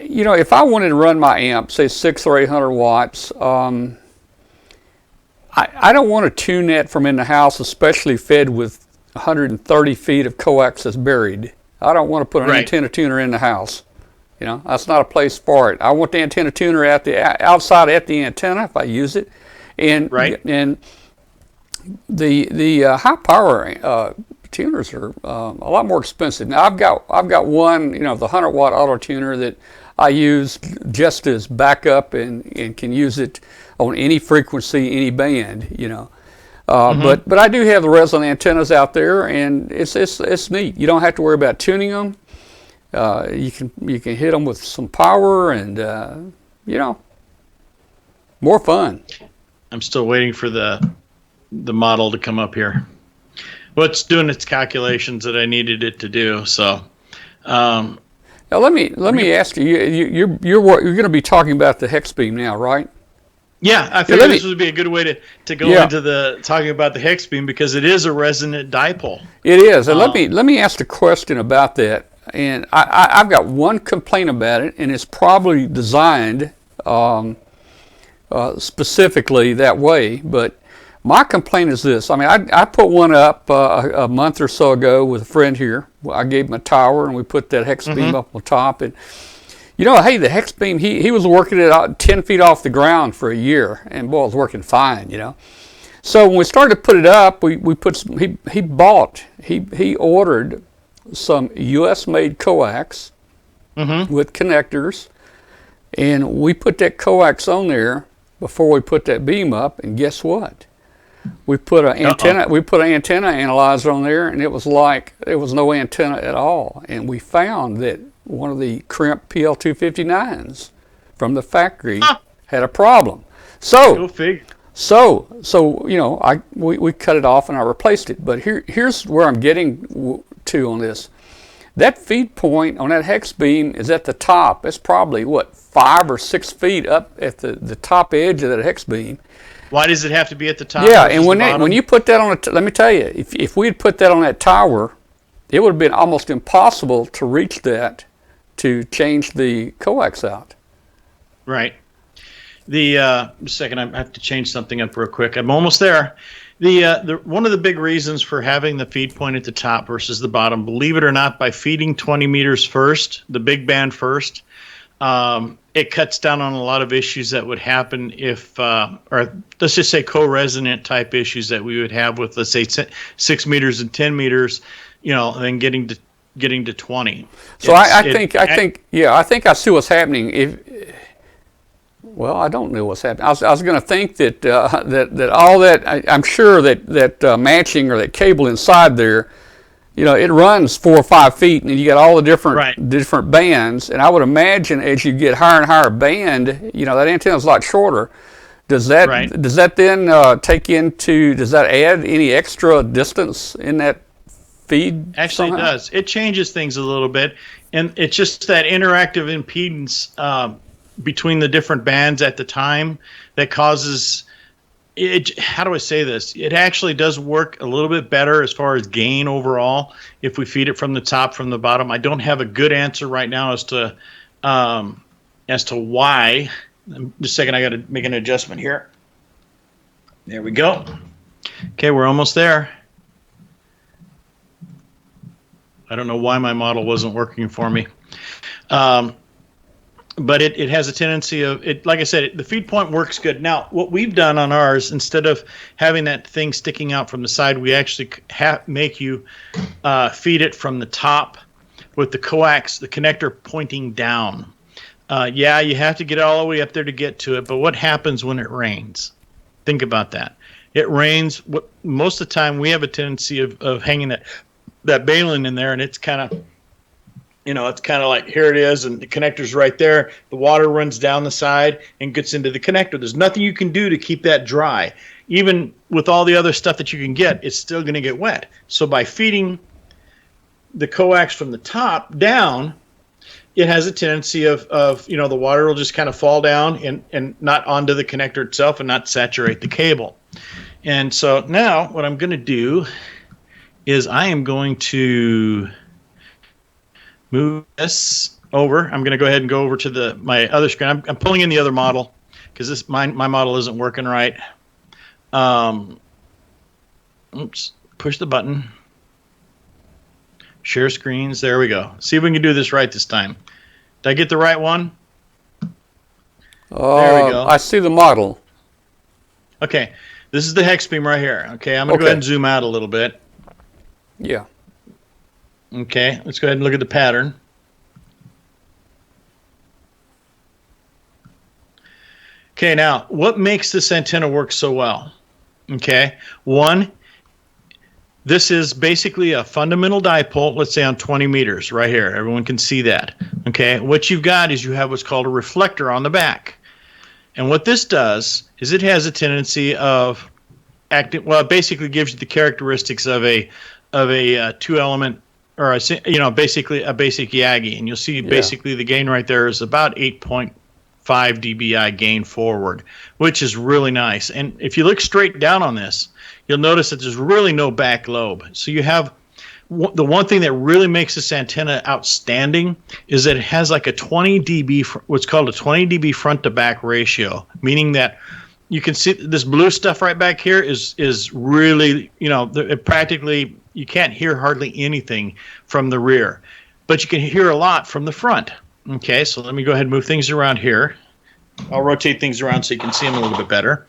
you know, if I wanted to run my amp, say 600 or 800 watts, I don't want to tune that from in the house, especially fed with 130 feet of coax that's buried. I don't want to put an antenna tuner in the house. You know, that's not a place for it. I want the antenna tuner outside at the antenna if I use it, and and the high power tuners are a lot more expensive. Now I've got one, you know, the 100-watt auto tuner that I use just as backup and can use it on any frequency, any band, you know. But I do have the resonant antennas out there, and it's neat. You don't have to worry about tuning them. You can hit them with some power, and you know, more fun. I'm still waiting for the model to come up here. Well, it's doing its calculations that I needed it to do. So, now let me ask you. You're going to be talking about the Hexbeam now, right? yeah, I figured this would be a good way to go into the talking about the Hexbeam, because it is a resonant dipole. It is. And let me ask a question about that. And I've got one complaint about it, and it's probably designed specifically that way. But my complaint is this. I mean, I put one up a month or so ago with a friend here. I gave him a tower, and we put that Hexbeam up on top. And, you know, hey, the Hexbeam, he was working it out 10 feet off the ground for a year, and, boy, it was working fine, you know. So when we started to put it up, we put some, he ordered some U.S.-made coax with connectors, and we put that coax on there before we put that beam up, and guess what? We put an antenna. We put an antenna analyzer on there, and it was like there was no antenna at all. And we found that one of the crimped PL259s from the factory had a problem. So Go figure. So you know, we cut it off and I replaced it. But here's where I'm getting to on this. That feed point on that Hexbeam is at the top. It's probably, what, 5 or 6 feet up at the top edge of that Hexbeam. Why does it have to be at the top? Yeah, and when you put that on let me tell you, if we had put that on that tower, it would have been almost impossible to reach that to change the coax out. Right. Just a second, I have to change something up real quick. I'm almost there. The one of the big reasons for having the feed point at the top versus the bottom, believe it or not, by feeding 20 meters first, the big band first, it cuts down on a lot of issues that would happen if, or let's just say co-resonant type issues that we would have with, let's say, 6 meters and 10 meters, you know, and then getting to 20. So I think I see what's happening. Well, I don't know what's happening. I was going to think that that all that I'm sure that matching or that cable inside there, you know, it runs 4 or 5 feet, and you got all the different bands. And I would imagine as you get higher and higher band, you know, that antenna is a lot shorter. Does that then does that add any extra distance in that feed? Actually, somehow? It does. It changes things a little bit, and it's just that interactive impedance between the different bands at the time that causes it. How do I say this? It actually does work a little bit better as far as gain overall if we feed it from the top, from the bottom. I don't have a good answer right now as to why. Just a second, I got to make an adjustment here. There we go. Okay, we're almost there. I don't know why my model wasn't working for me. But it has a tendency of, like I said, the feed point works good. Now, what we've done on ours, instead of having that thing sticking out from the side, we actually make you feed it from the top with the coax, the connector pointing down. Yeah, you have to get all the way up there to get to it, but what happens when it rains? Think about that. It rains. Most of the time, we have a tendency of hanging that baling in there, and it's kind of, it's kind of like, here it is, and the connector's right there. The water runs down the side and gets into the connector. There's nothing you can do to keep that dry. Even with all the other stuff that you can get, it's still going to get wet. So by feeding the coax from the top down, it has a tendency of the water will just kind of fall down and not onto the connector itself and not saturate the cable. And so now what I'm going to do is I am going to move this over. I'm going to go ahead and go over to my other screen. I'm pulling in the other model because my model isn't working right. Oops, push the button. Share screens. There we go. See if we can do this right this time. Did I get the right one? There we go. I see the model. Okay. This is the Hexbeam right here. Okay, I'm going to go ahead and zoom out a little bit. Yeah. Okay, let's go ahead and look at the pattern. Okay, now, what makes this antenna work so well? Okay, one, this is basically a fundamental dipole, let's say on 20 meters right here. Everyone can see that. Okay, what you've got is you have what's called a reflector on the back. And what this does is it has a tendency of acting, well, it basically gives you the characteristics of a two-element, or basically a basic Yagi, and you'll see basically the gain right there is about 8.5 dBi gain forward, which is really nice. And if you look straight down on this, you'll notice that there's really no back lobe. So you have the one thing that really makes this antenna outstanding is that it has like a 20 dB, what's called a 20 dB front to back ratio, meaning that you can see this blue stuff right back here is really, practically you can't hear hardly anything from the rear, but you can hear a lot from the front. Okay, so let me go ahead and move things around here. I'll rotate things around so you can see them a little bit better.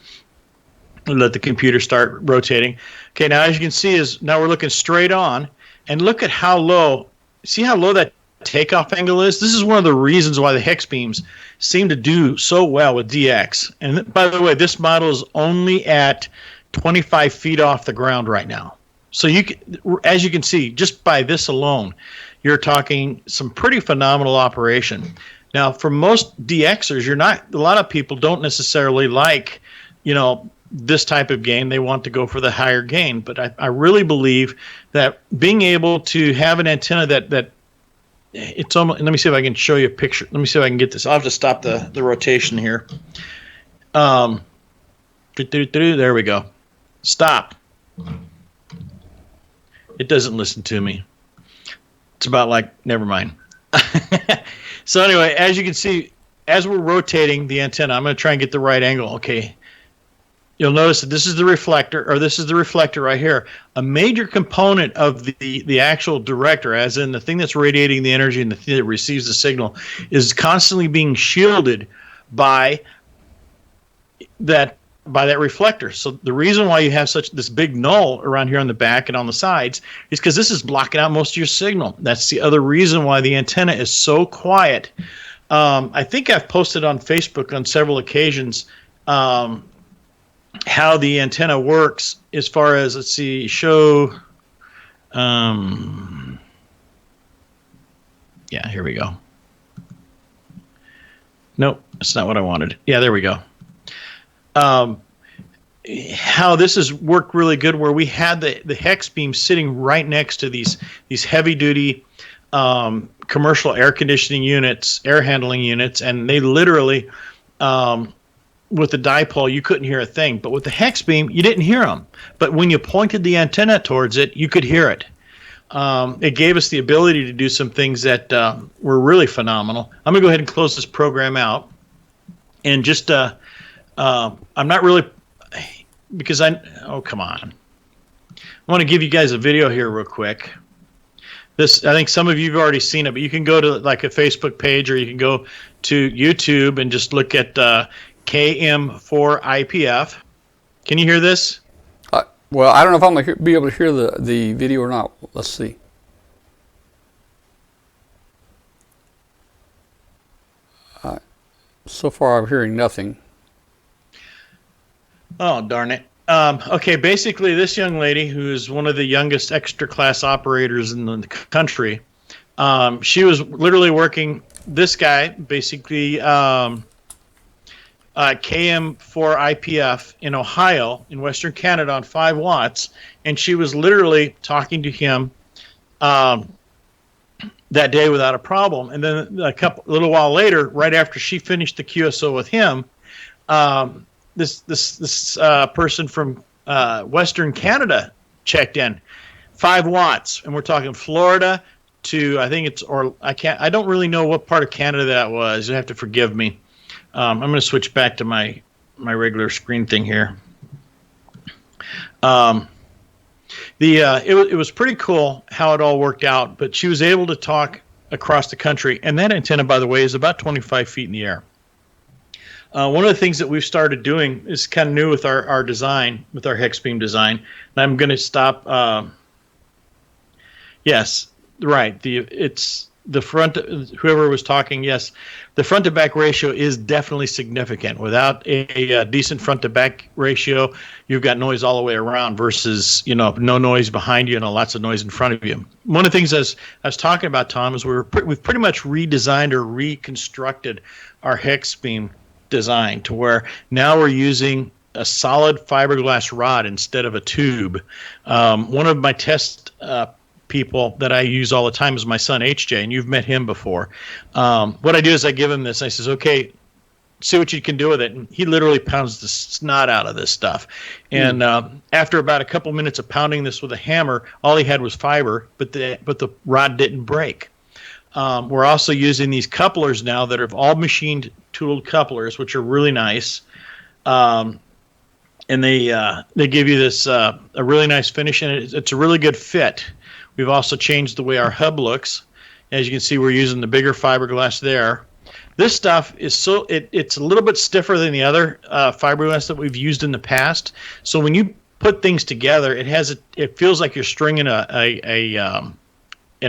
Let the computer start rotating. Okay, now as you can see is now we're looking straight on, and look at how low, see how low that takeoff angle is? This is one of the reasons why the hex beams seem to do so well with DX. And by the way, this model is only at 25 feet off the ground right now. So you can, as you can see, just by this alone, you're talking some pretty phenomenal operation. Now, for most DXers, a lot of people don't necessarily like, this type of gain. They want to go for the higher gain. But I really believe that being able to have an antenna that it's almost, let me see if I can show you a picture. Let me see if I can get this. I'll have to stop the rotation here. There we go. Stop. It doesn't listen to me. It's about like, never mind. So anyway, as you can see, as we're rotating the antenna, I'm going to try and get the right angle. Okay. You'll notice that this is the reflector, or this is the reflector right here. A major component of the actual director, as in the thing that's radiating the energy and the thing that receives the signal, is constantly being shielded by that reflector. So the reason why you have this big null around here on the back and on the sides is because this is blocking out most of your signal. That's the other reason why the antenna is so quiet. I think I've posted on Facebook on several occasions how the antenna works as far as, let's see, show, yeah, here we go. Nope, that's not what I wanted. Yeah, there we go. How this has worked really good, where we had the hex beam sitting right next to these heavy duty commercial air conditioning units, air handling units, and they literally, with the dipole, you couldn't hear a thing. But with the hex beam, you didn't hear them. But when you pointed the antenna towards it, you could hear it. It gave us the ability to do some things that were really phenomenal. I'm going to go ahead and close this program out. And just, I'm not really, because oh, come on. I want to give you guys a video here real quick. This, I think some of you have already seen it, but you can go to like a Facebook page, or you can go to YouTube and just look at KM4IPF. Can you hear this? Well, I don't know if I'm going to be able to hear the video or not. Let's see. So far, I'm hearing nothing. Oh, darn it. Okay, basically, this young lady, who is one of the youngest extra class operators in the country, she was literally working this guy, basically KM4IPF in Ohio, in Western Canada, on 5 watts, and she was literally talking to him that day without a problem. And then a little while later, right after she finished the QSO with him, this person from Western Canada checked in, 5 watts, and we're talking Florida to, I think it's, or I don't really know what part of Canada that was. You have to forgive me. I'm going to switch back to my regular screen thing here. It was pretty cool how it all worked out, but she was able to talk across the country, and that antenna, by the way, is about 25 feet in the air. One of the things that we've started doing is kind of new with our design, with our Hexbeam design, and I'm going to stop. Yes, right. It's the front. Whoever was talking, yes, the front to back ratio is definitely significant. Without a decent front to back ratio, you've got noise all the way around versus, no noise behind you and lots of noise in front of you. One of the things I was talking about, Tom, is we've pretty much redesigned or reconstructed our Hexbeam design to where now we're using a solid fiberglass rod instead of a tube. One of my test people that I use all the time is my son HJ, and you've met him before. What I do is I give him this. I says, okay, see what you can do with it. And he literally pounds the snot out of this stuff. And after about a couple minutes of pounding this with a hammer, all he had was fiber, but the rod didn't break. We're also using these couplers now that are all machined tooled couplers, which are really nice. And they give you this a really nice finish, and it's a really good fit. We've also changed the way our hub looks. As you can see, we're using the bigger fiberglass there. This stuff is it's a little bit stiffer than the other fiberglass that we've used in the past. So when you put things together, it feels like you're stringing an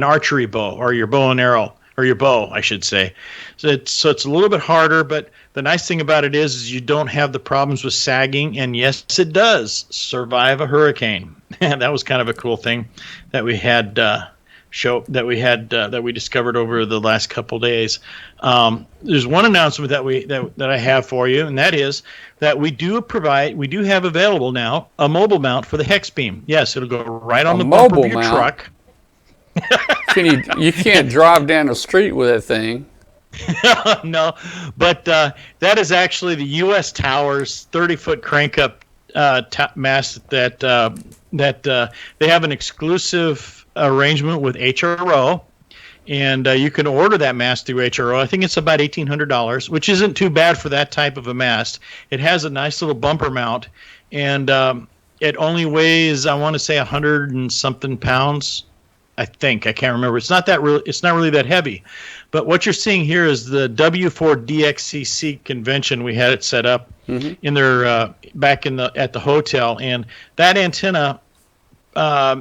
archery bow, or your bow and arrow, or your bow, I should say. So it's a little bit harder, but the nice thing about it is you don't have the problems with sagging, and yes, it does survive a hurricane. And that was kind of a cool thing that we had that we discovered over the last couple days. There's one announcement that I have for you, and that is that we do have available now a mobile mount for the Hexbeam. Yes, it'll go right on the bumper of your truck. You can't drive down the street with that thing. No, but that is actually the U.S. Tower's 30-foot crank-up mast that they have an exclusive arrangement with HRO, and you can order that mast through HRO. I think it's about $1,800, which isn't too bad for that type of a mast. It has a nice little bumper mount, and it only weighs, I want to say, 100 and something pounds. I think, I can't remember. It's not really that heavy. But what you're seeing here is the W4DXCC convention. We had it set up in their back at the hotel, and that antenna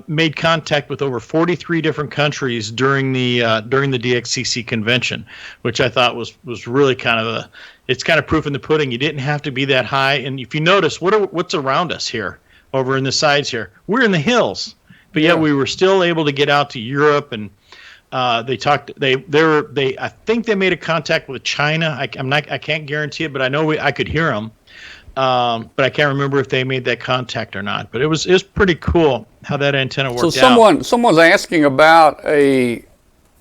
made contact with over 43 different countries during the DXCC convention, which I thought was really kind of it's kind of proof in the pudding. You didn't have to be that high. And if you notice, what's around us here, over in the sides here, we're in the hills. But yet we were still able to get out to Europe, and they talked. I think they made a contact with China. I can't guarantee it, but I know I could hear them. But I can't remember if they made that contact or not. But it was pretty cool how that antenna worked out. So someone's asking about a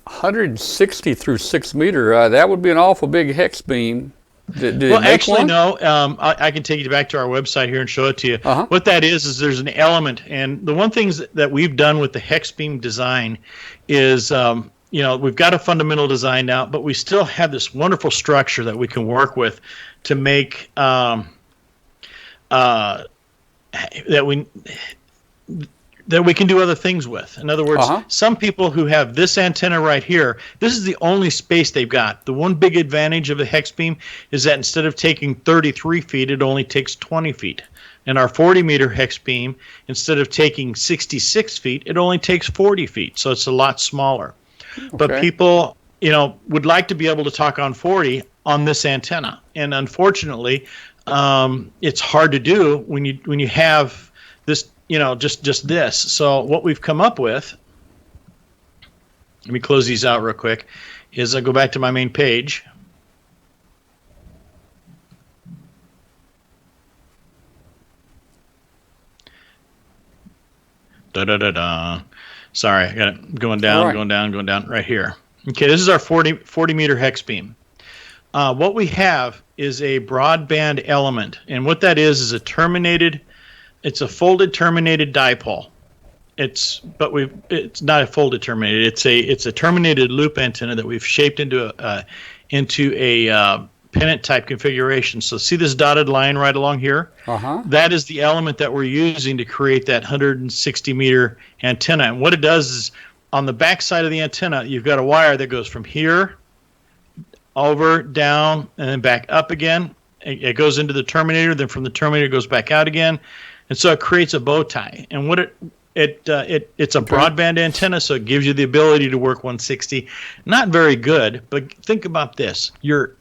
160 through 6 meter. That would be an awful big hex beam. Well, actually, no. I can take you back to our website here and show it to you. What that is there's an element, and the one things that we've done with the Hexbeam design is, we've got a fundamental design now, but we still have this wonderful structure that we can work with to make that we can do other things with. In other words, some people who have this antenna right here, this is the only space they've got. The one big advantage of the Hexbeam is that instead of taking 33 feet, it only takes 20 feet. And our 40-meter Hexbeam, instead of taking 66 feet, it only takes 40 feet. So it's a lot smaller. Okay. But people, would like to be able to talk on 40 on this antenna. And unfortunately, it's hard to do when you have this, just this. So what we've come up with, let me close these out real quick, is I go back to my main page. Sorry, I got it going down, going down, right here. Okay, this is our 40-meter Hexbeam. What we have is a broadband element, and what that is it's a folded terminated dipole. It's not a folded terminated. It's a terminated loop antenna that we've shaped into a pennant type configuration. So see this dotted line right along here? That is the element that we're using to create that 160-meter antenna. And what it does is on the back side of the antenna, you've got a wire that goes from here over, down, and then back up again. It goes into the terminator, then from the terminator it goes back out again. And so it creates a bow tie. And what it's a broadband antenna, so it gives you the ability to work 160. Not very good, but think about this. You're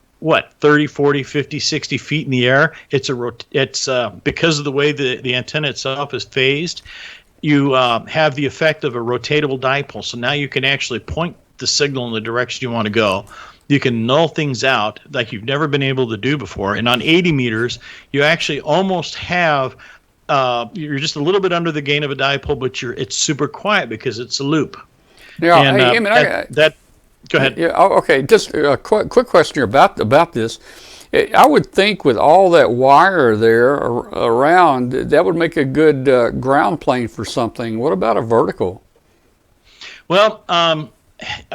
30, 40, 50, 60 feet in the air. It's because of the way the antenna itself is phased, you have the effect of a rotatable dipole. So now you can actually point the signal in the direction you want to go. You can null things out like you've never been able to do before. And on 80 meters, you actually almost have you're just a little bit under the gain of a dipole, but it's super quiet because it's a loop. Yeah, and, go ahead. Yeah, okay. Just a quick question here about this. I would think with all that wire there around, that would make a good ground plane for something. What about a vertical? Well,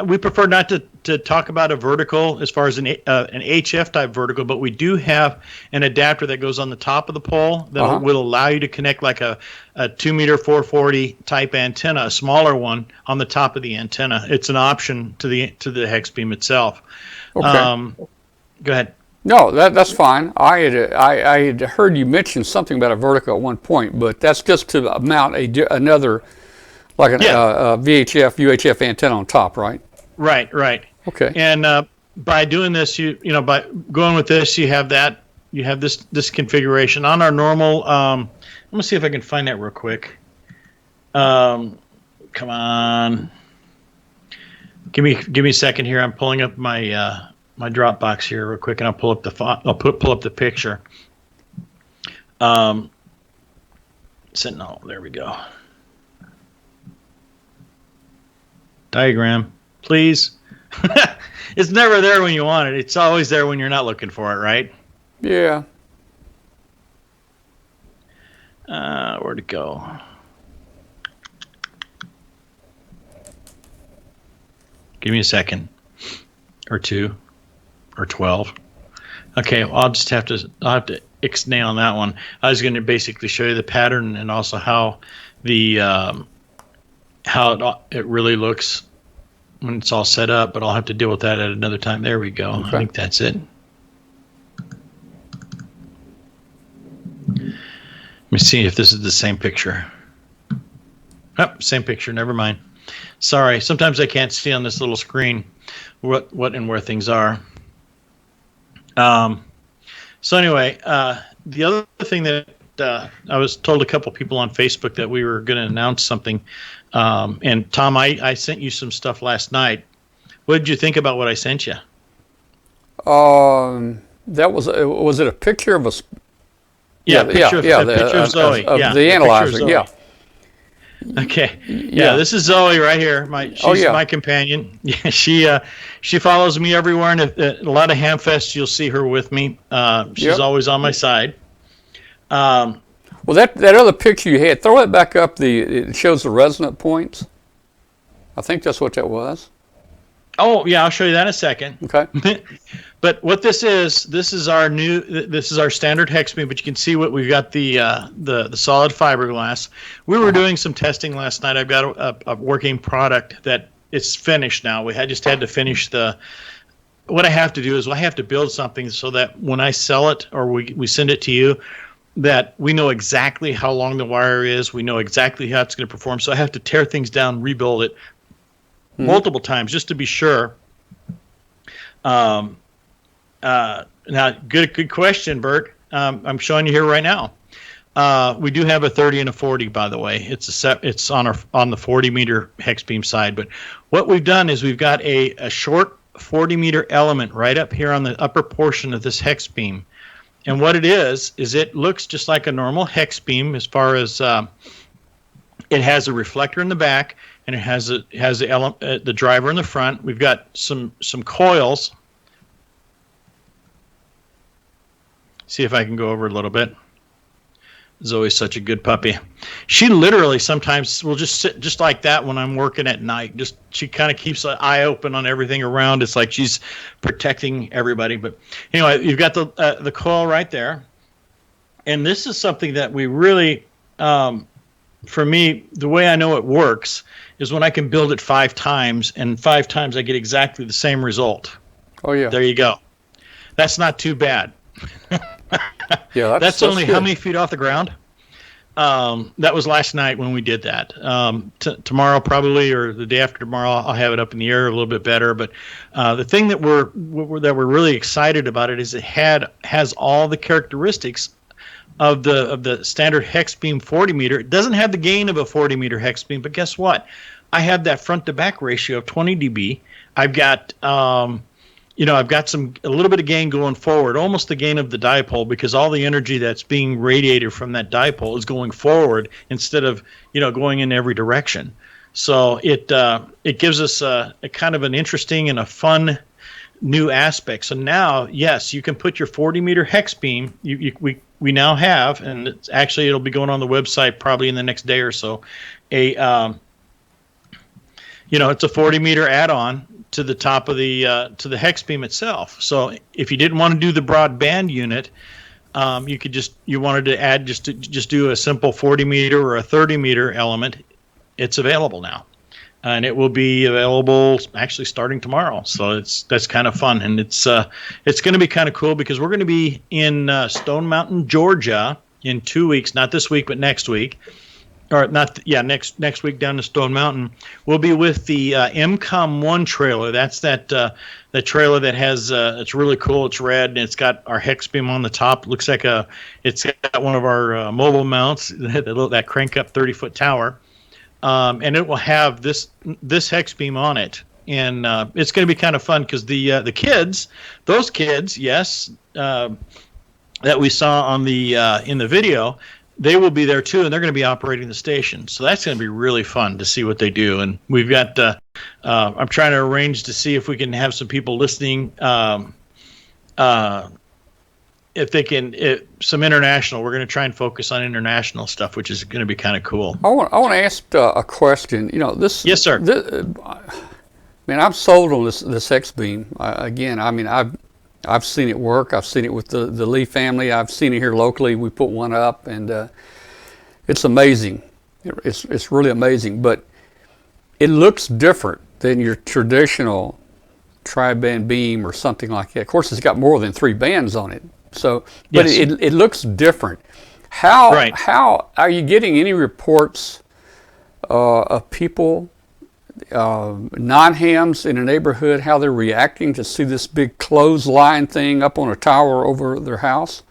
we prefer not to talk about a vertical as far as an HF type vertical, but we do have an adapter that goes on the top of the pole that will allow you to connect like a 2-meter 440 type antenna, a smaller one on the top of the antenna. It's an option to the Hexbeam itself. Okay. Go ahead. No, that's fine. I had heard you mention something about a vertical at one point, but that's just to mount another, like a VHF, UHF antenna on top, right? Right. Okay. And by doing this, by going with this, you have this configuration on our normal. Let me see if I can find that real quick. Come on. Give me a second here. I'm pulling up my my Dropbox here real quick, and I'll pull up pull up the picture. Sentinel. There we go. Diagram, please. It's never there when you want it. It's always there when you're not looking for it, right? Yeah. Where'd it go? Give me a second, or 2, or 12. Okay, well, I'll have to ixnay on that one. I was going to basically show you the pattern and also how it really looks when it's all set up, but I'll have to deal with that at another time. There we go. Okay. I think that's it. Let me see if this is the same picture. Oh, same picture. Never mind. Sorry. Sometimes I can't see on this little screen what and where things are. So anyway, the other thing that I was told a couple people on Facebook that we were going to announce something. And Tom, I sent you some stuff last night. What did you think about what I sent you? That was it a picture of a? Yeah, picture of Zoe. The analyzer. Yeah. Okay. Yeah, this is Zoe right here. She's my companion. Yeah, she follows me everywhere, and at a lot of Hamfests you'll see her with me. She's always on my side. Well, that other picture you had, throw it back up. It shows the resonant points. I think that's what that was. Oh yeah, I'll show you that in a second. Okay. But what this is our standard hex beam. But you can see what we've got the solid fiberglass. We were doing some testing last night. I've got a working product that it's finished now. Just had to finish what I have to do is I have to build something so that when I sell it or we send it to you, that we know exactly how long the wire is. We know exactly how it's going to perform. So I have to tear things down, rebuild it multiple times just to be sure. Now, good question, Bert. I'm showing you here right now. We do have a 30 and a 40, by the way. It's on the 40 meter hex beam side. But what we've done is we've got a short 40 meter element right up here on the upper portion of this hex beam. And what it is it looks just like a normal hex beam as far as it has a reflector in the back and it has the driver in the front. We've got some coils. See if I can go over a little bit. Zoe's such a good puppy. She literally sometimes will just sit just like that when I'm working at night. She kind of keeps an eye open on everything around. It's like she's protecting everybody. But anyway, you've got the coil right there. And this is something that we really, for me, the way I know it works is when I can build it 5 times, and 5 times I get exactly the same result. Oh, yeah. There you go. That's not too bad. Yeah, that's only good. How many feet off the ground? That was last night when we did that. Tomorrow probably, or the day after tomorrow, I'll have it up in the air a little bit better. But the thing that we're really excited about it is it has all the characteristics of the standard hex beam 40 meter. It doesn't have the gain of a 40 meter hex beam, but guess what? I have that front to back ratio of 20 dB. I've got I've got a little bit of gain going forward, almost the gain of the dipole, because all the energy that's being radiated from that dipole is going forward instead of going in every direction. So it gives us a kind of an interesting and a fun new aspect. So now, yes, you can put your 40 meter hex beam. We now have, and it'll be going on the website probably in the next day or so. It's a 40 meter add-on to the top of to the hex beam itself. So if you didn't want to do the broadband unit, you wanted to add just do a simple 40 meter or a 30 meter element. It's available now, and it will be available actually starting tomorrow. So that's kind of fun, and it's going to be kind of cool because we're going to be in Stone Mountain, Georgia, in 2 weeks. Not this week, but next week. Or next week down to Stone Mountain. We'll be with the MCOM-1 trailer. That's that trailer that has it's really cool. It's red and it's got our hex beam on the top. Looks like it's got one of our mobile mounts that crank up 30-foot tower, and it will have this hex beam on it. And it's going to be kind of fun because the kids, those kids, yes, that we saw on in the video. They will be there too, and they're going to be operating the station. So that's going to be really fun to see what they do. And we've got, I'm trying to arrange to see if we can have some people listening. If they can, some international. We're going to try and focus on international stuff, which is going to be kind of cool. I want to ask a question. This. Yes, sir. I'm sold on this hex beam. I've seen it work. I've seen it with the Lee family. I've seen it here locally. We put one up, and it's amazing. It's really amazing. But it looks different than your traditional tri-band beam or something like that. Of course, it's got more than 3 bands on it. So, but yes. it looks different. How right. How are you getting any reports of people? Non-hams in the neighborhood, how they're reacting to see this big clothesline thing up on a tower over their house?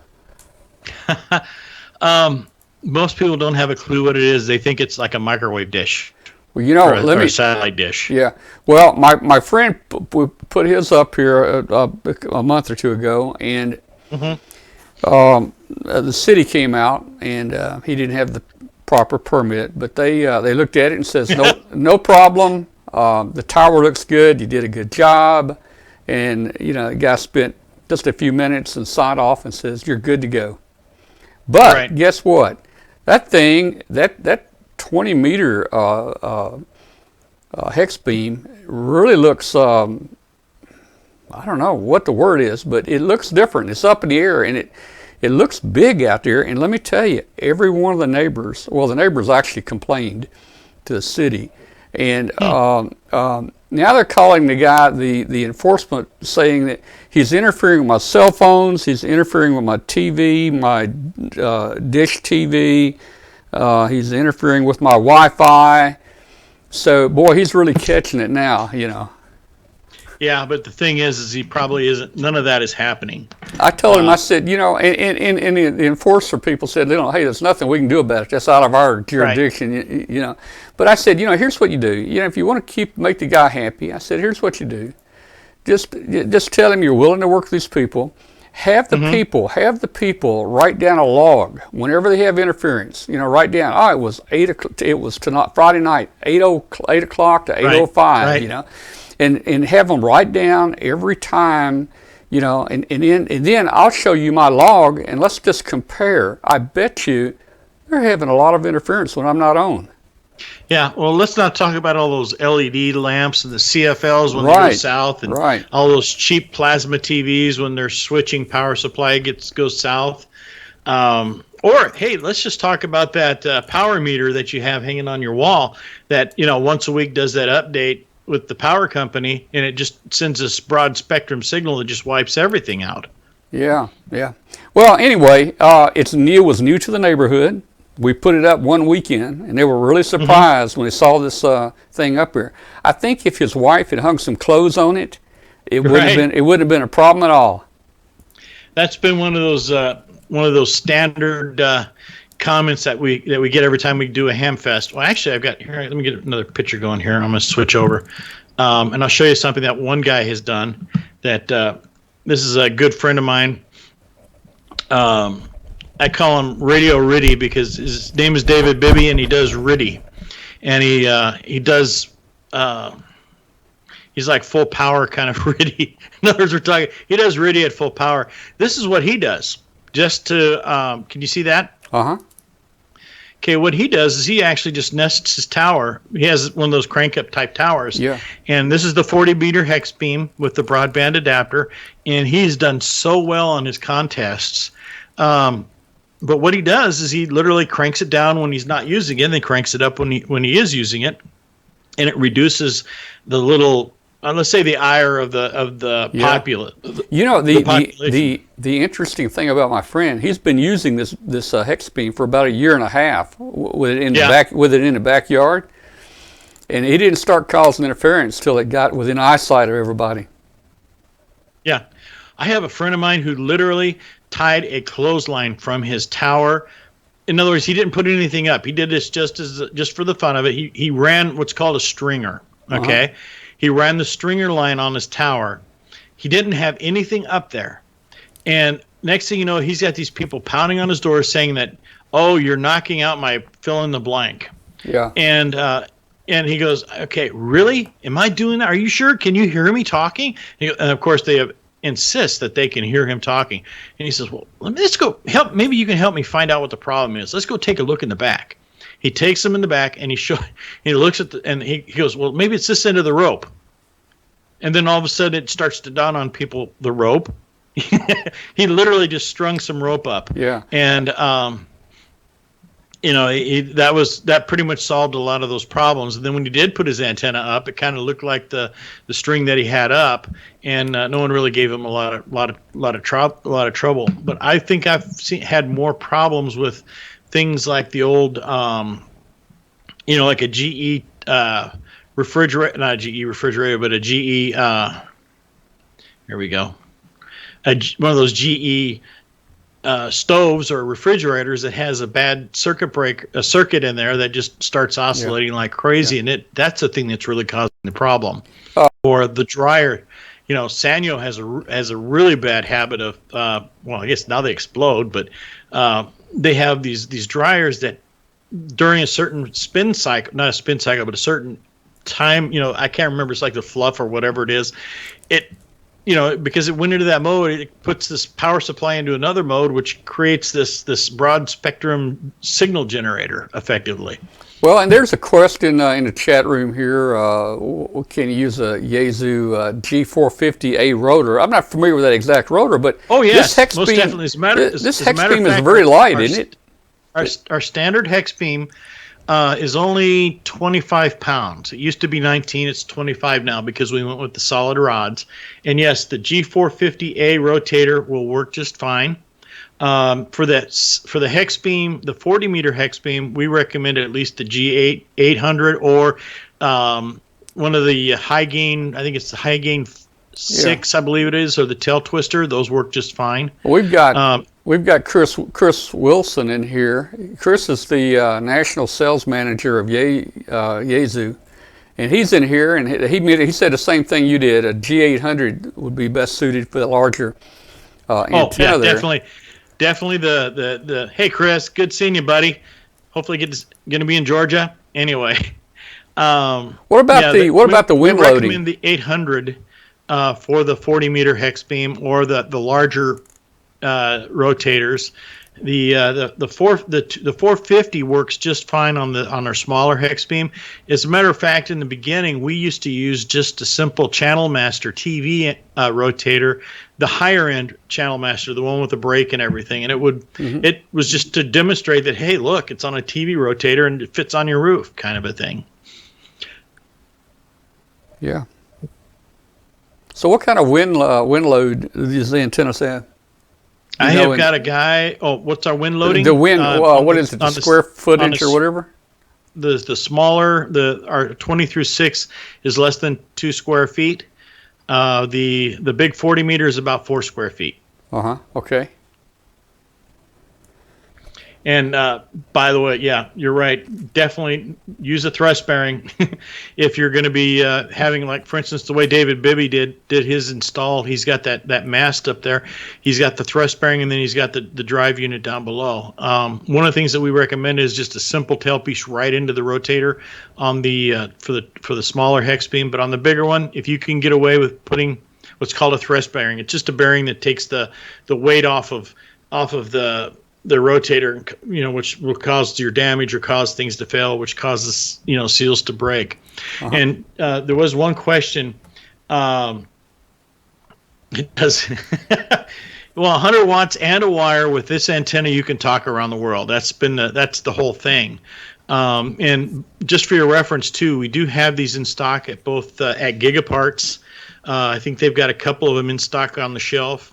Most people don't have a clue what it is. They think it's like a microwave dish. Well, or a satellite dish. Yeah. Well, my friend put his up here a month or 2 ago, and the city came out, and he didn't have the proper permit, but they looked at it and says no problem. The tower looks good. You did a good job, and the guy spent just a few minutes and signed off and says you're good to go. But right. Guess what? That thing, that 20 meter Hexbeam really looks, I don't know what the word is, but it looks different. It's up in the air, and it looks big out there. And let me tell you, every one of the neighbors, well, the neighbors actually complained to the city. And now they're calling the guy, the enforcement, saying that he's interfering with my cell phones, he's interfering with my TV, my dish TV, he's interfering with my Wi-Fi. So, boy, he's really catching it now, you know. Yeah, but the thing is he probably isn't. None of that is happening. I told him, I said, you know, and the enforcer people said, hey, there's nothing we can do about it. That's out of our jurisdiction, right. you know. But I said, you know, here's what you do. You know, if you want to make the guy happy, I said, here's what you do. Just tell him you're willing to work with these people. Have the people write down a log whenever they have interference. You know, write down, oh, it was 8 o'clock. It was tonight, Friday night, 8 o'clock to 8:05. Right. You know. And have them write down every time, you know, and then I'll show you my log, and let's just compare. I bet you they're having a lot of interference when I'm not on. Yeah, well, let's not talk about all those LED lamps and the CFLs when they go south, and all those cheap plasma TVs when their switching power supply goes south. Or, hey, let's just talk about that power meter that you have hanging on your wall that, you know, once a week does that update with the power company, and it just sends this broad spectrum signal that just wipes everything out. Yeah. Well, anyway, Neil was new to the neighborhood. We put it up one weekend, and they were really surprised when they saw this thing up here. I think if his wife had hung some clothes on it, it wouldn't have been a problem at all. That's been one of those standard comments that we get every time we do a Hamfest. Well, actually, I've got here. Let me get another picture going here. I'm going to switch over, and I'll show you something that one guy has done. That this is a good friend of mine. I call him Radio Riddy because his name is David Bibby, and he does Riddy, and he does. He's like full power kind of Riddy. In other words, he does Riddy at full power. This is what he does. Just to can you see that? Okay, what he does is he actually just nests his tower. He has one of those crank-up type towers. Yeah. And this is the 40-meter hex beam with the broadband adapter, and he's done so well on his contests. But what he does is he literally cranks it down when he's not using it, and then cranks it up when he is using it, and it reduces the little. Let's say the ire of the populace. You know, the interesting thing about my friend, he's been using this hex beam for about a year and a half with it in the backyard, and he didn't start causing interference till it got within eyesight of everybody. Yeah, I have a friend of mine who literally tied a clothesline from his tower. In other words, he didn't put anything up. He did this just for the fun of it. He ran what's called a stringer. Okay. He ran the stringer line on his tower. He didn't have anything up there. And next thing you know, he's got these people pounding on his door saying that, oh, you're knocking out my fill in the blank. Yeah. And he goes, okay, really? Am I doing that? Are you sure? Can you hear me talking? And of course, they insist that they can hear him talking. And he says, well, let's go help. Maybe you can help me find out what the problem is. Let's go take a look in the back. He takes them in the back, and he looks at and he goes, well, maybe it's this end of the rope. And then all of a sudden it starts to dawn on people the rope. He literally just strung some rope up. Yeah. And that pretty much solved a lot of those problems. And then when he did put his antenna up, it kind of looked like the string that he had up, and no one really gave him a lot of trouble. But I think I've had more problems with things like the old, like a GE refrigerator, not a GE refrigerator, but a GE. Here we go. One of those GE stoves or refrigerators that has a bad circuit in there that just starts oscillating like crazy, and that's the thing that's really causing the problem. Or the dryer. You know, Sanyo has a really bad habit of I guess now they explode, but they have these dryers that during a certain spin cycle, not a spin cycle, but a certain time, I can't remember, it's like the fluff or whatever it is, because it went into that mode, it puts this power supply into another mode, which creates this broad spectrum signal generator effectively. Well, and there's a question in the chat room here. Can you use a Yaesu G450A rotor? I'm not familiar with that exact rotor, but yes, this hex most beam, definitely. This hex beam is very light, isn't it? Our standard hex beam is only 25 pounds. It used to be 19. It's 25 now because we went with the solid rods. And yes, the G450A rotator will work just fine. For the hex beam, the 40 meter hex beam, we recommend at least the G800 or one of the high gain. I think it's the high gain 6, I believe it is, or the tail twister. Those work just fine. We've got Chris Wilson in here. Chris is the national sales manager of Yaesu, and he's in here, and he said the same thing you did. A G800 would be best suited for the larger antenna there. Definitely the hey Chris, good seeing you, buddy. Hopefully going to be in Georgia anyway. What about the wind loading? We recommend the 800 for the 40 meter hex beam or the larger rotators. The 450 works just fine on our smaller hex beam. As a matter of fact, in the beginning, we used to use just a simple Channel Master TV rotator, the higher end Channel Master, the one with the brake and everything, and it was just to demonstrate that, hey, look, it's on a TV rotator and it fits on your roof, kind of a thing. Yeah. So what kind of wind load does the antennas have? I have got a guy. Oh, what's our wind loading? The wind. What is it? The square footage or whatever. The smaller, our 20 through 6 is less than 2 square feet. The big 40 meter is about 4 square feet. Okay. And by the way, yeah, you're right. Definitely use a thrust bearing if you're going to be having, like, for instance, the way David Bibby did his install. He's got that mast up there. He's got the thrust bearing, and then he's got the drive unit down below. One of the things that we recommend is just a simple tailpiece right into the rotator on the for the smaller hex beam. But on the bigger one, if you can get away with putting what's called a thrust bearing, it's just a bearing that takes the weight off of the rotator, which will cause your damage or cause things to fail, which causes, seals to break. And there was one question. It does. Well, 100 watts and a wire with this antenna, you can talk around the world. That's the whole thing. And just for your reference too, we do have these in stock at both at Gigaparts. I think they've got a couple of them in stock on the shelf.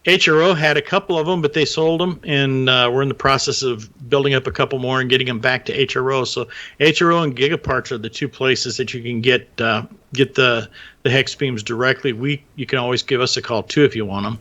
HRO had a couple of them, but they sold them, and we're in the process of building up a couple more and getting them back to HRO. So HRO and Gigaparts are the two places that you can get the hex beams directly. You can always give us a call too if you want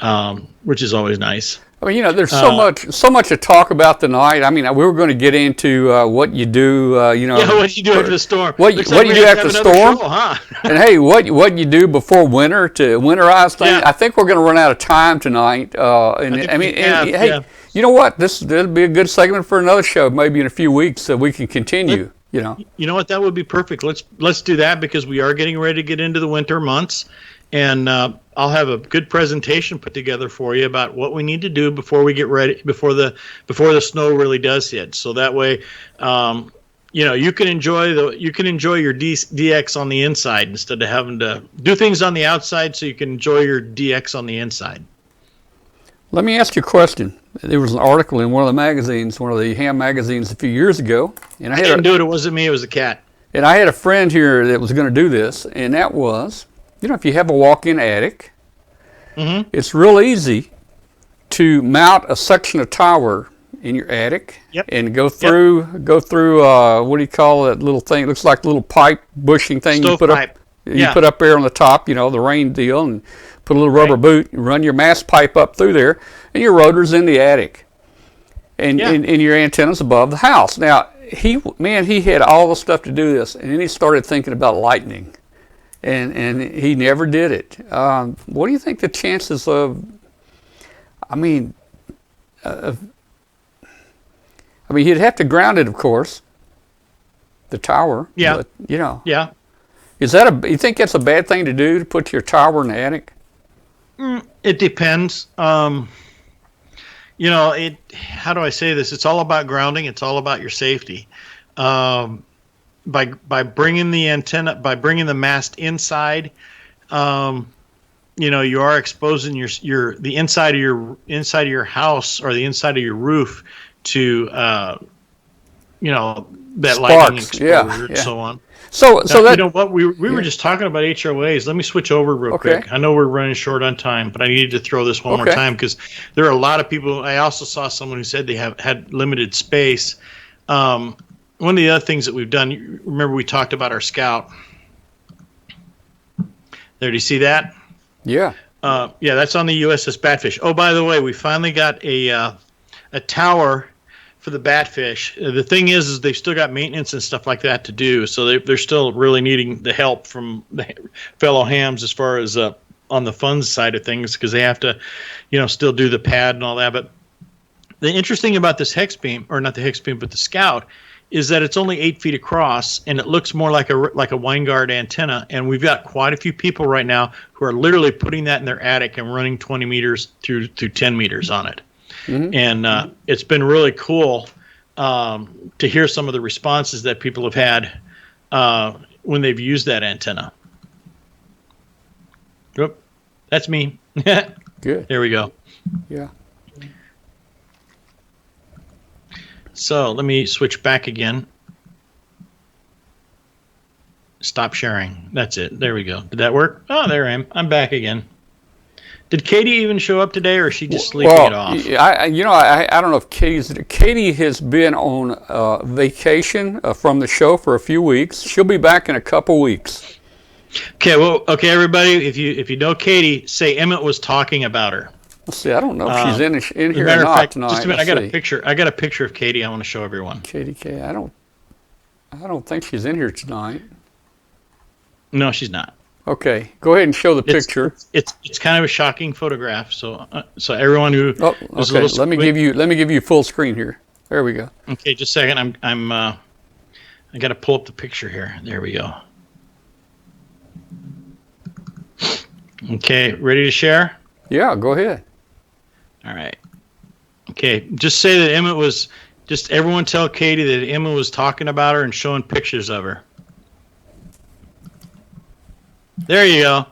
them, which is always nice. I mean, there's so much to talk about tonight. I mean, we were going to get into what you do, what you do after the storm. What you do after the storm, show, huh? and hey, what you do before winter to winterize things. Yeah. I think we're going to run out of time tonight. Hey, you know what? That'll be a good segment for another show, maybe in a few weeks, so we can continue. You know what? That would be perfect. Let's do that because we are getting ready to get into the winter months. And I'll have a good presentation put together for you about what we need to do before we get ready, before the snow really does hit. So that way, you can enjoy your DX on the inside instead of having to do things on the outside. So you can enjoy your DX on the inside. Let me ask you a question. There was an article in one of the magazines, one of the ham magazines, a few years ago, and I didn't do it. It wasn't me. It was a cat. And I had a friend here that was going to do this, and that was. If you have a walk-in attic, it's real easy to mount a section of tower in your attic and go through what do you call that little thing? It looks like a little pipe bushing thing you put up. You put up there on the top, the rain deal, and put a little rubber boot, and run your mast pipe up through there, and your rotor's in the attic, and your antenna's above the house. Now he had all the stuff to do this, and then he started thinking about lightning. And he never did it. What do you think the chances of? He'd have to ground it, of course. The tower. Yeah. But, Yeah. You think that's a bad thing to do, to put your tower in the attic? It depends. how do I say this? It's all about grounding. It's all about your safety. By bringing the antenna, by bringing the mast inside, you are exposing the inside of your house or the inside of your roof to that lightning exposure and so on. So that what we were just talking about HOAs. Let me switch over real quick. I know we're running short on time, but I needed to throw this one more time because there are a lot of people. I also saw someone who said they had limited space. One of the other things that we've done. Remember we talked about our Scout. There, do you see that? Yeah. That's on the USS Batfish. Oh, by the way, we finally got a tower for the Batfish. The thing is they've still got maintenance and stuff like that to do, so they're still really needing the help from the fellow hams as far as on the funds side of things, because they have to, still do the pad and all that. But the interesting about this Hexbeam, or not the Hexbeam, but the Scout, is that it's only 8 feet across, and it looks more like a Winegard antenna. And we've got quite a few people right now who are literally putting that in their attic and running 20 meters through 10 meters on it. Mm-hmm. And it's been really cool to hear some of the responses that people have had when they've used that antenna. Yep, that's me. Good. There we go. Yeah. So let me switch back again. Stop sharing. That's it. There we go. Did that work? Oh, there I am. I'm back again. Did Katie even show up today, or is she just sleeping it off? I don't know if Katie has been on vacation from the show for a few weeks. She'll be back in a couple weeks. Okay, everybody, if you know Katie, say Emmett was talking about her. Let's see. I don't know if she's in here or not tonight. Just a minute. I got a picture of Katie. I want to show everyone. Katie K. I don't think she's in here tonight. No, she's not. Okay, go ahead and show the picture. It's kind of a shocking photograph. So everyone who let me give you full screen here. There we go. Okay, just a second. I got to pull up the picture here. There we go. Okay, ready to share? Yeah, go ahead. All right. Okay, just say that Emmett was. Just everyone tell Katie that Emmett was talking about her and showing pictures of her. There you go.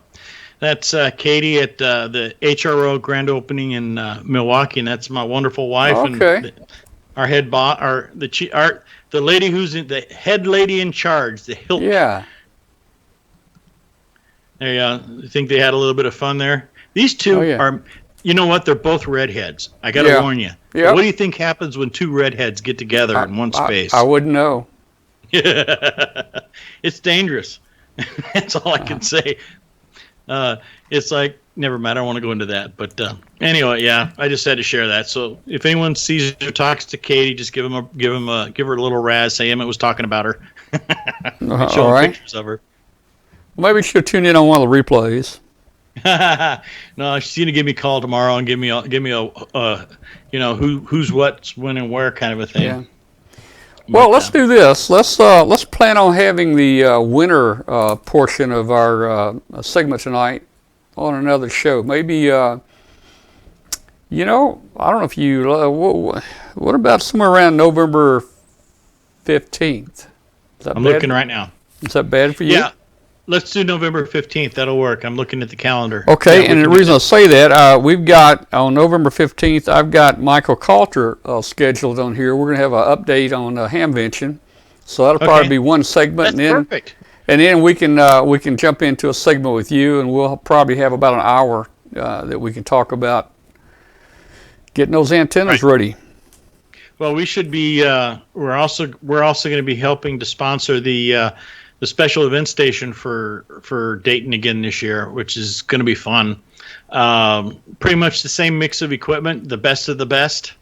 That's Katie at the HRO grand opening in Milwaukee, and that's my wonderful wife and our head boss, the lady who's the head lady in charge, the hilt. Yeah. There you go. I think they had a little bit of fun there. These two are, you know what? They're both redheads. I got to warn you. Yep. What do you think happens when two redheads get together in one space? I wouldn't know. It's dangerous. That's all I can say. It's like, never mind. I don't want to go into that. But anyway, I just had to share that. So if anyone sees or talks to Katie, just give her a little razz. Say Emmett was talking about her. Show pictures of her. Maybe she'll tune in on one of the replays. No, she's gonna give me a call tomorrow and give me a who's what's when and where kind of a thing. Yeah. Well, let's do this. Let's plan on having the winter portion of our segment tonight on another show. Maybe I don't know if you. What about somewhere around November 15th? I'm looking right now. Is that bad for you? Yeah. Let's do November 15th. That'll work. I'm looking at the calendar. Okay, and the reason I say that, we've got, on November 15th, I've got Michael Coulter scheduled on here. We're going to have an update on Hamvention. So that'll probably be one segment. That's perfect. And then we can jump into a segment with you, and we'll probably have about an hour that we can talk about getting those antennas ready. Well, we should be, we're also going to be helping to sponsor the special event station for Dayton again this year, which is going to be fun. Pretty much the same mix of equipment, the best of the best,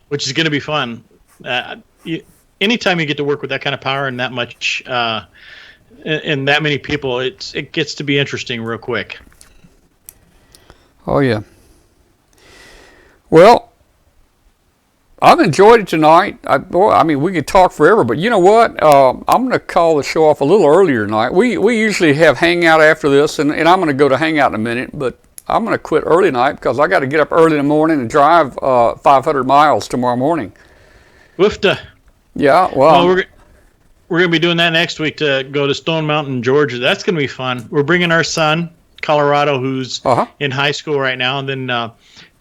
which is going to be fun. Anytime you get to work with that kind of power and that much and that many people, it gets to be interesting real quick. Oh, yeah. Well, I've enjoyed it tonight. I mean, we could talk forever, but you know what? I'm going to call the show off a little earlier tonight. We usually have Hangout after this, and I'm going to go to Hangout in a minute, but I'm going to quit early tonight because I got to get up early in the morning and drive 500 miles tomorrow morning. Woofda. Yeah, well, we're going to be doing that next week to go to Stone Mountain, Georgia. That's going to be fun. We're bringing our son, Colorado, who's in high school right now, and then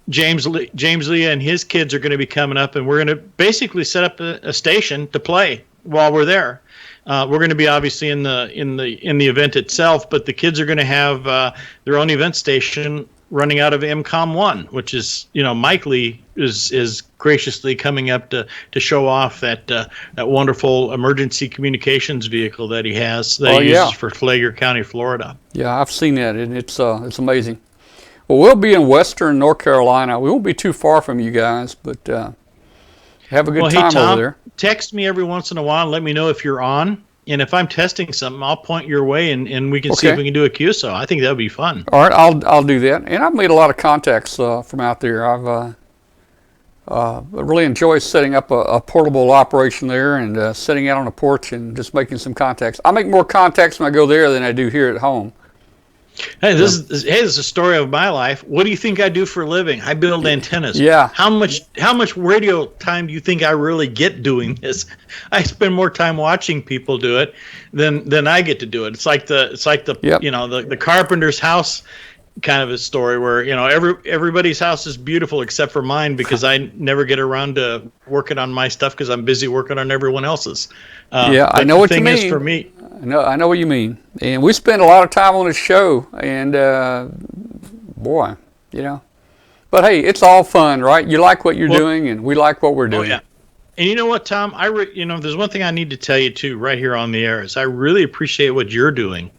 James Lee and his kids are going to be coming up, and we're going to basically set up a station to play while we're there. We're going to be obviously in the event itself, but the kids are going to have their own event station running out of MCOM 1, which is, Mike Lee is graciously coming up to show off that wonderful emergency communications vehicle that he has that he uses for Flagler County, Florida. Yeah, I've seen that, and it's amazing. Well, we'll be in Western North Carolina. We won't be too far from you guys, but have a good time Tom, over there. Text me every once in a while and let me know if you're on. And if I'm testing something, I'll point your way, and we can see if we can do a QSO. I think that would be fun. All right, I'll do that. And I've made a lot of contacts from out there. I've really enjoyed setting up a portable operation there and sitting out on the porch and just making some contacts. I make more contacts when I go there than I do here at home. Hey, this is a story of my life. What do you think I do for a living? I build antennas. Yeah. How much radio time do you think I really get doing this? I spend more time watching people do it than I get to do it. It's like the the carpenter's house kind of a story where everybody's house is beautiful except for mine because I never get around to working on my stuff because I'm busy working on everyone else's. I know what you mean. Is for me. I know what you mean. And we spend a lot of time on this show, and boy, But hey, it's all fun, right? You like what you're doing, and we like what we're doing. Oh, yeah. And you know what, Tom? There's one thing I need to tell you too, right here on the air, is I really appreciate what you're doing,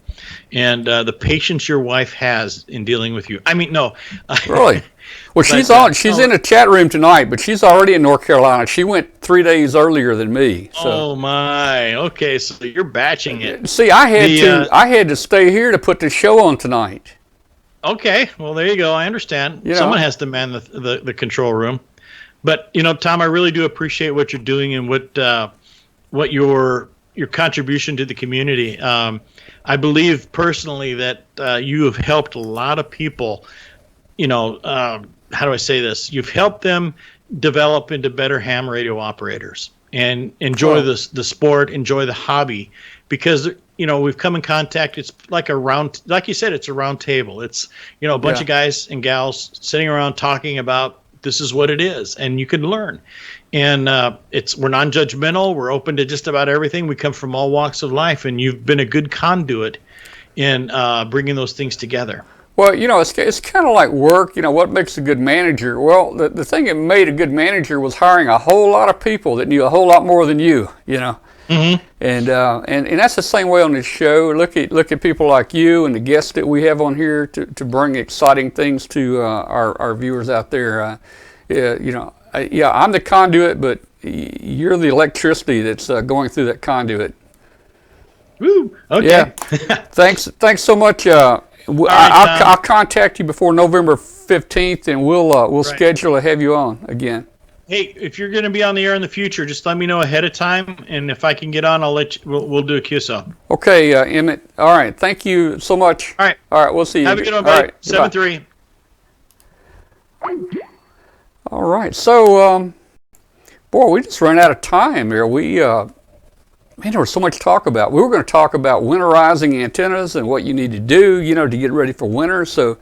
and the patience your wife has in dealing with you. I mean, no. Really? Well, she's in a chat room tonight, but she's already in North Carolina. She went 3 days earlier than me. So. Oh my! Okay, so you're batching it. See, I had to stay here to put the show on tonight. Okay, well there you go. I understand. Someone has to man the control room. But Tom, I really do appreciate what you're doing and what your contribution to the community. I believe personally that you have helped a lot of people. How do I say this? You've helped them develop into better ham radio operators and enjoy the sport, enjoy the hobby, because we've come in contact. It's like like you said, it's a round table. It's a bunch of guys and gals sitting around talking about this is what it is, and you can learn. And we're non-judgmental. We're open to just about everything. We come from all walks of life, and you've been a good conduit in bringing those things together. Well, it's kind of like work. What makes a good manager? Well, the thing that made a good manager was hiring a whole lot of people that knew a whole lot more than you. Mm-hmm. And that's the same way on this show. Look at people like you and the guests that we have on here to bring exciting things to our viewers out there. I'm the conduit, but you're the electricity that's going through that conduit. Woo! Okay. Yeah. Thanks so much. I'll contact you before November 15th, and we'll schedule to have you on again. Hey, if you're going to be on the air in the future, just let me know ahead of time, and if I can get on, I'll let you. We'll do a QSO. Okay, Emmett. All right. Thank you so much. All right. We'll see you. Have a good one, buddy. 7-3. All right. So, we just ran out of time here. There was so much to talk about. We were going to talk about winterizing antennas and what you need to do, to get ready for winter, so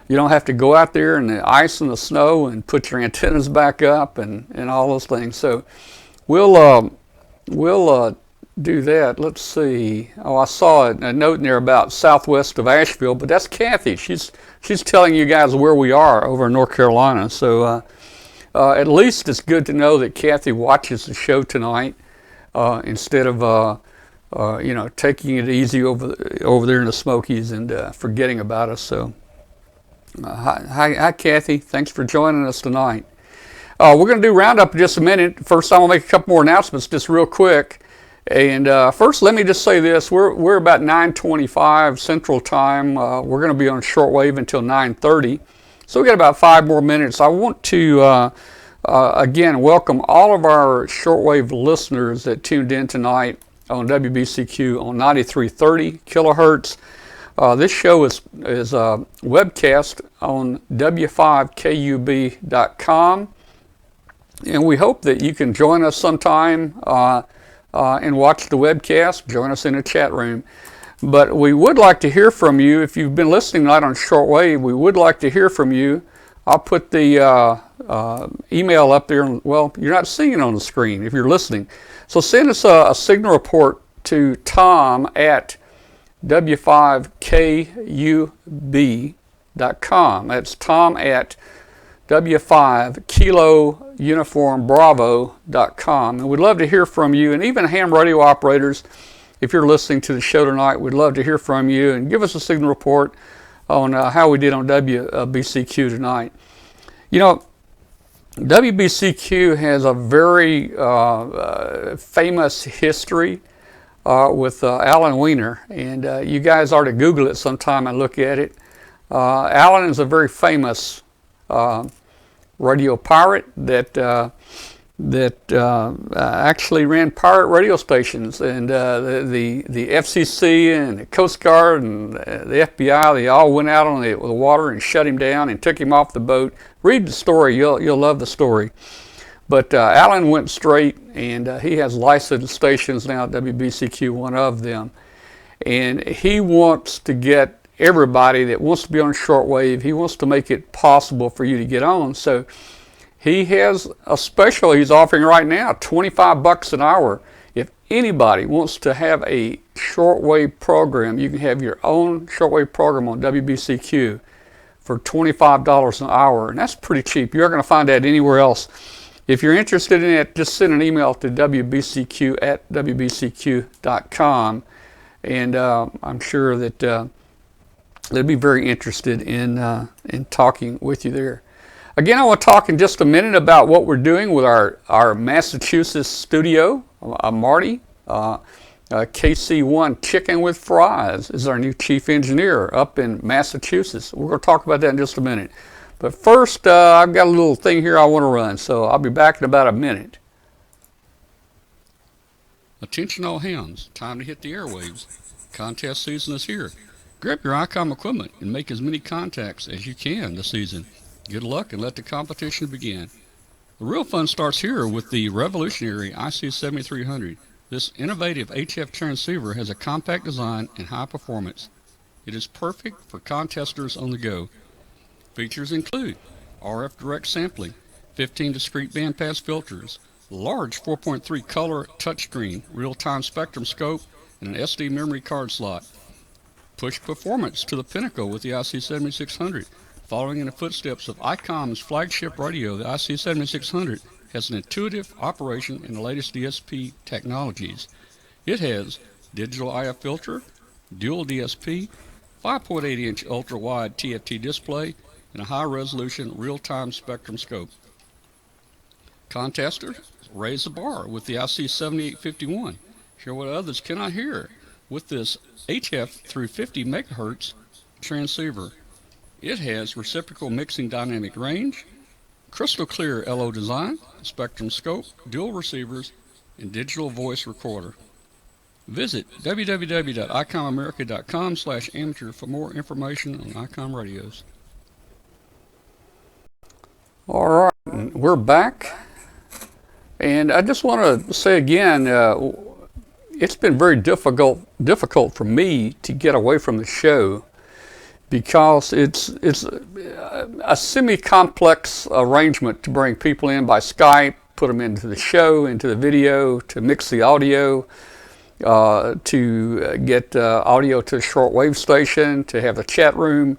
you don't have to go out there in the ice and the snow and put your antennas back up and all those things. So we'll do that. Let's see. Oh, I saw a note in there about southwest of Asheville, but that's Kathy. She's telling you guys where we are over in North Carolina. So at least it's good to know that Kathy watches the show tonight. Instead of taking it easy over there in the Smokies and forgetting about us. So, hi, Kathy. Thanks for joining us tonight. We're going to do Roundup in just a minute. First, I'm going to make a couple more announcements just real quick. And first, let me just say this. We're about 9:25 Central Time. We're going to be on shortwave until 9:30. So we got about 5 more minutes. I want to again, welcome all of our shortwave listeners that tuned in tonight on WBCQ on 9330 kilohertz. This show is webcast on w5kub.com, and we hope that you can join us sometime and watch the webcast. Join us in the chat room. But we would like to hear from you. If you've been listening tonight on shortwave, we would like to hear from you. I'll put the email up there. Well, you're not seeing it on the screen if you're listening. So send us a signal report to Tom at w5kub.com. That's Tom at w5kilo-uniform-bravo.com. And we'd love to hear from you, and even ham radio operators. If you're listening to the show tonight, we'd love to hear from you and give us a signal report on how we did on WBCQ tonight. You know, WBCQ has a very famous history with Alan Weiner, and you guys ought to Google it sometime and look at it. Alan is a very famous radio pirate that actually ran pirate radio stations, and the FCC and the Coast Guard and the FBI, they all went out on the water and shut him down and took him off the boat. Read the story, you'll love the story. But Alan went straight, and he has licensed stations now at WBCQ, one of them. And he wants to get everybody that wants to be on shortwave, he wants to make it possible for you to get on. So he has a special he's offering right now, $25 an hour. If anybody wants to have a shortwave program, you can have your own shortwave program on WBCQ for $25 an hour, and that's pretty cheap. You're going to find that anywhere else. If you're interested in it, just send an email to wbcq@wbcq.com, and I'm sure that they'll be very interested in talking with you there. Again, I want to talk in just a minute about what we're doing with our Massachusetts studio. Marty, KC1 Chicken with Fries is our new chief engineer up in Massachusetts. We're going to talk about that in just a minute. But first, I've got a little thing here I want to run, so I'll be back in about a minute. Attention all hands, time to hit the airwaves. Contest season is here. Grab your ICOM equipment and make as many contacts as you can this season. Good luck and let the competition begin. The real fun starts here with the revolutionary IC7300. This innovative HF transceiver has a compact design and high performance. It is perfect for contesters on the go. Features include RF direct sampling, 15 discrete bandpass filters, large 4.3 color touchscreen, real-time spectrum scope, and an SD memory card slot. Push performance to the pinnacle with the IC7600. Following in the footsteps of ICOM's flagship radio, the IC7600 has an intuitive operation in the latest DSP technologies. It has digital IF filter, dual DSP, 5.8-inch ultra-wide TFT display, and a high-resolution real-time spectrum scope. Contesters, raise the bar with the IC7851. Hear what others cannot hear with this HF through 50 megahertz transceiver. It has reciprocal mixing dynamic range, crystal clear LO design, spectrum scope, dual receivers, and digital voice recorder. Visit www.icomamerica.com/amateur for more information on ICOM radios. All right, we're back. And I just want to say again, it's been very difficult for me to get away from the show, because it's a semi-complex arrangement to bring people in by Skype, put them into the show, into the video, to mix the audio, to get audio to a shortwave station, to have a chat room.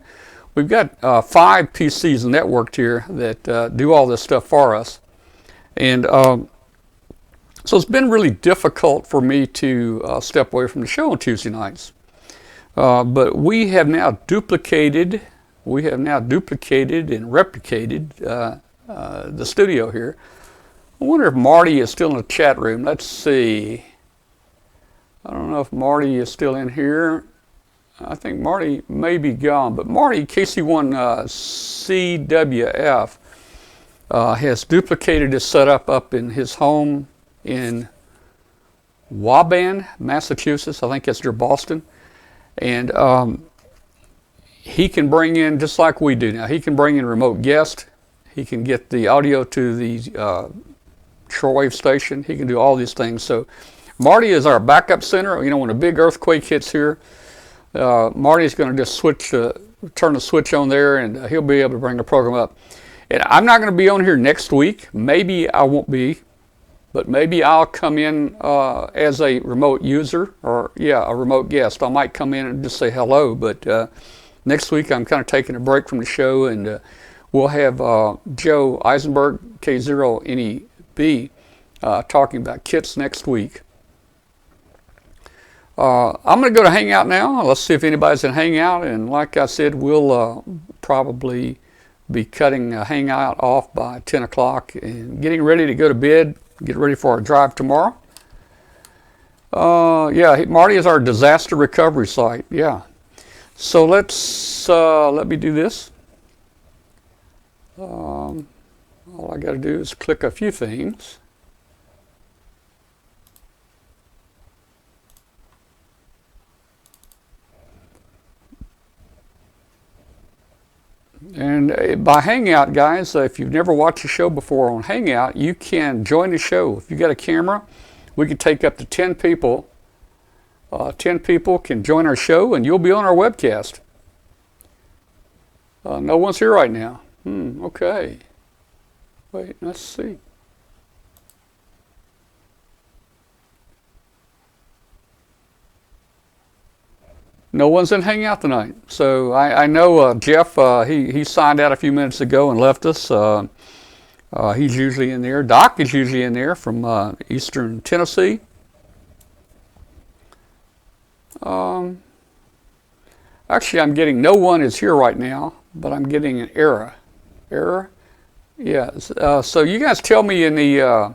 We've got 5 PCs networked here that do all this stuff for us. And so it's been really difficult for me to step away from the show on Tuesday nights. But we have now duplicated and replicated the studio here. I wonder if Marty is still in the chat room. Let's see. I don't know if Marty is still in here. I think Marty may be gone, but Marty, KC1CWF, has duplicated his setup up in his home in Waban, Massachusetts. I think that's near Boston. And he can bring in, just like we do now, he can bring in remote guests. He can get the audio to the shortwave station. He can do all these things. So Marty is our backup center. You know, when a big earthquake hits here, Marty's going to just turn the switch on there, and he'll be able to bring the program up. And I'm not going to be on here next week. Maybe I won't be, but maybe I'll come in as a remote user, or a remote guest. I might come in and just say hello, but next week I'm kind of taking a break from the show, and we'll have Joe Eisenberg, K0NEB, talking about kits next week. I'm going to go to Hangout now. Let's see if anybody's in Hangout, and like I said, we'll probably be cutting Hangout off by 10 o'clock and getting ready to go to bed, get ready for our drive tomorrow. Marty is our disaster recovery site. Yeah. So let me do this. All I got to do is click a few things. And by Hangout, guys, if you've never watched a show before on Hangout, you can join the show. If you got a camera, we can take up to 10 people. 10 people can join our show, and you'll be on our webcast. No one's here right now. Okay. Wait, let's see. No one's in Hangout tonight. So I know Jeff, he signed out a few minutes ago and left us. He's usually in there. Doc is usually in there from Eastern Tennessee. Actually, I'm getting no one is here right now, but I'm getting an error. Error? Yes. So you guys tell me in the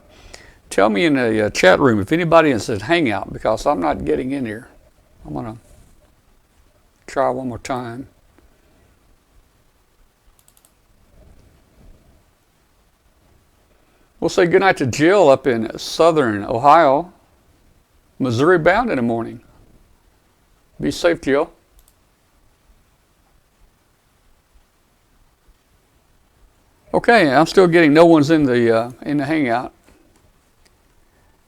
chat room if anybody is in Hangout, because I'm not getting in here. I'm gonna try one more time. We'll say goodnight to Jill up in southern Ohio, Missouri bound in the morning. Be safe, Jill. Okay, I'm still getting no one's in the Hangout.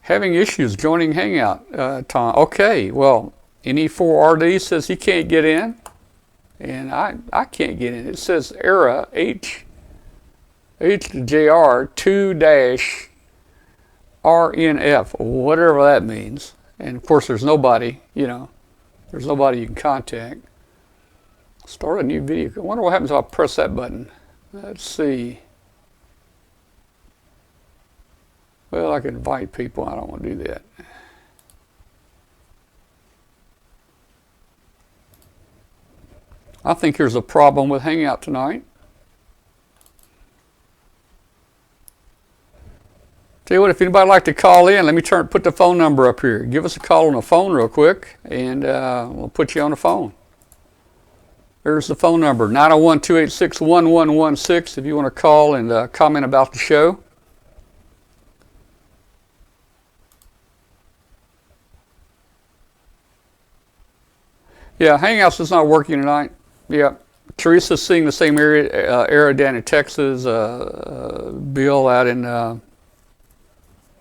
Having issues joining Hangout, Tom. Okay, well, NE4RD says he can't get in, and I can't get in. It says error H2JR 2-RNF, whatever that means. And of course, there's nobody, there's nobody you can contact. Start a new video. I wonder what happens if I press that button. Let's see. Well, I can invite people. I don't want to do that. I think there's a problem with Hangout tonight. Tell you what, if anybody would like to call in, let me put the phone number up here. Give us a call on the phone real quick, and we'll put you on the phone. There's the phone number, 901-286-1116, if you want to call and comment about the show. Yeah, Hangouts is not working tonight. Yeah, Teresa's seeing the same error down in Texas. Bill out in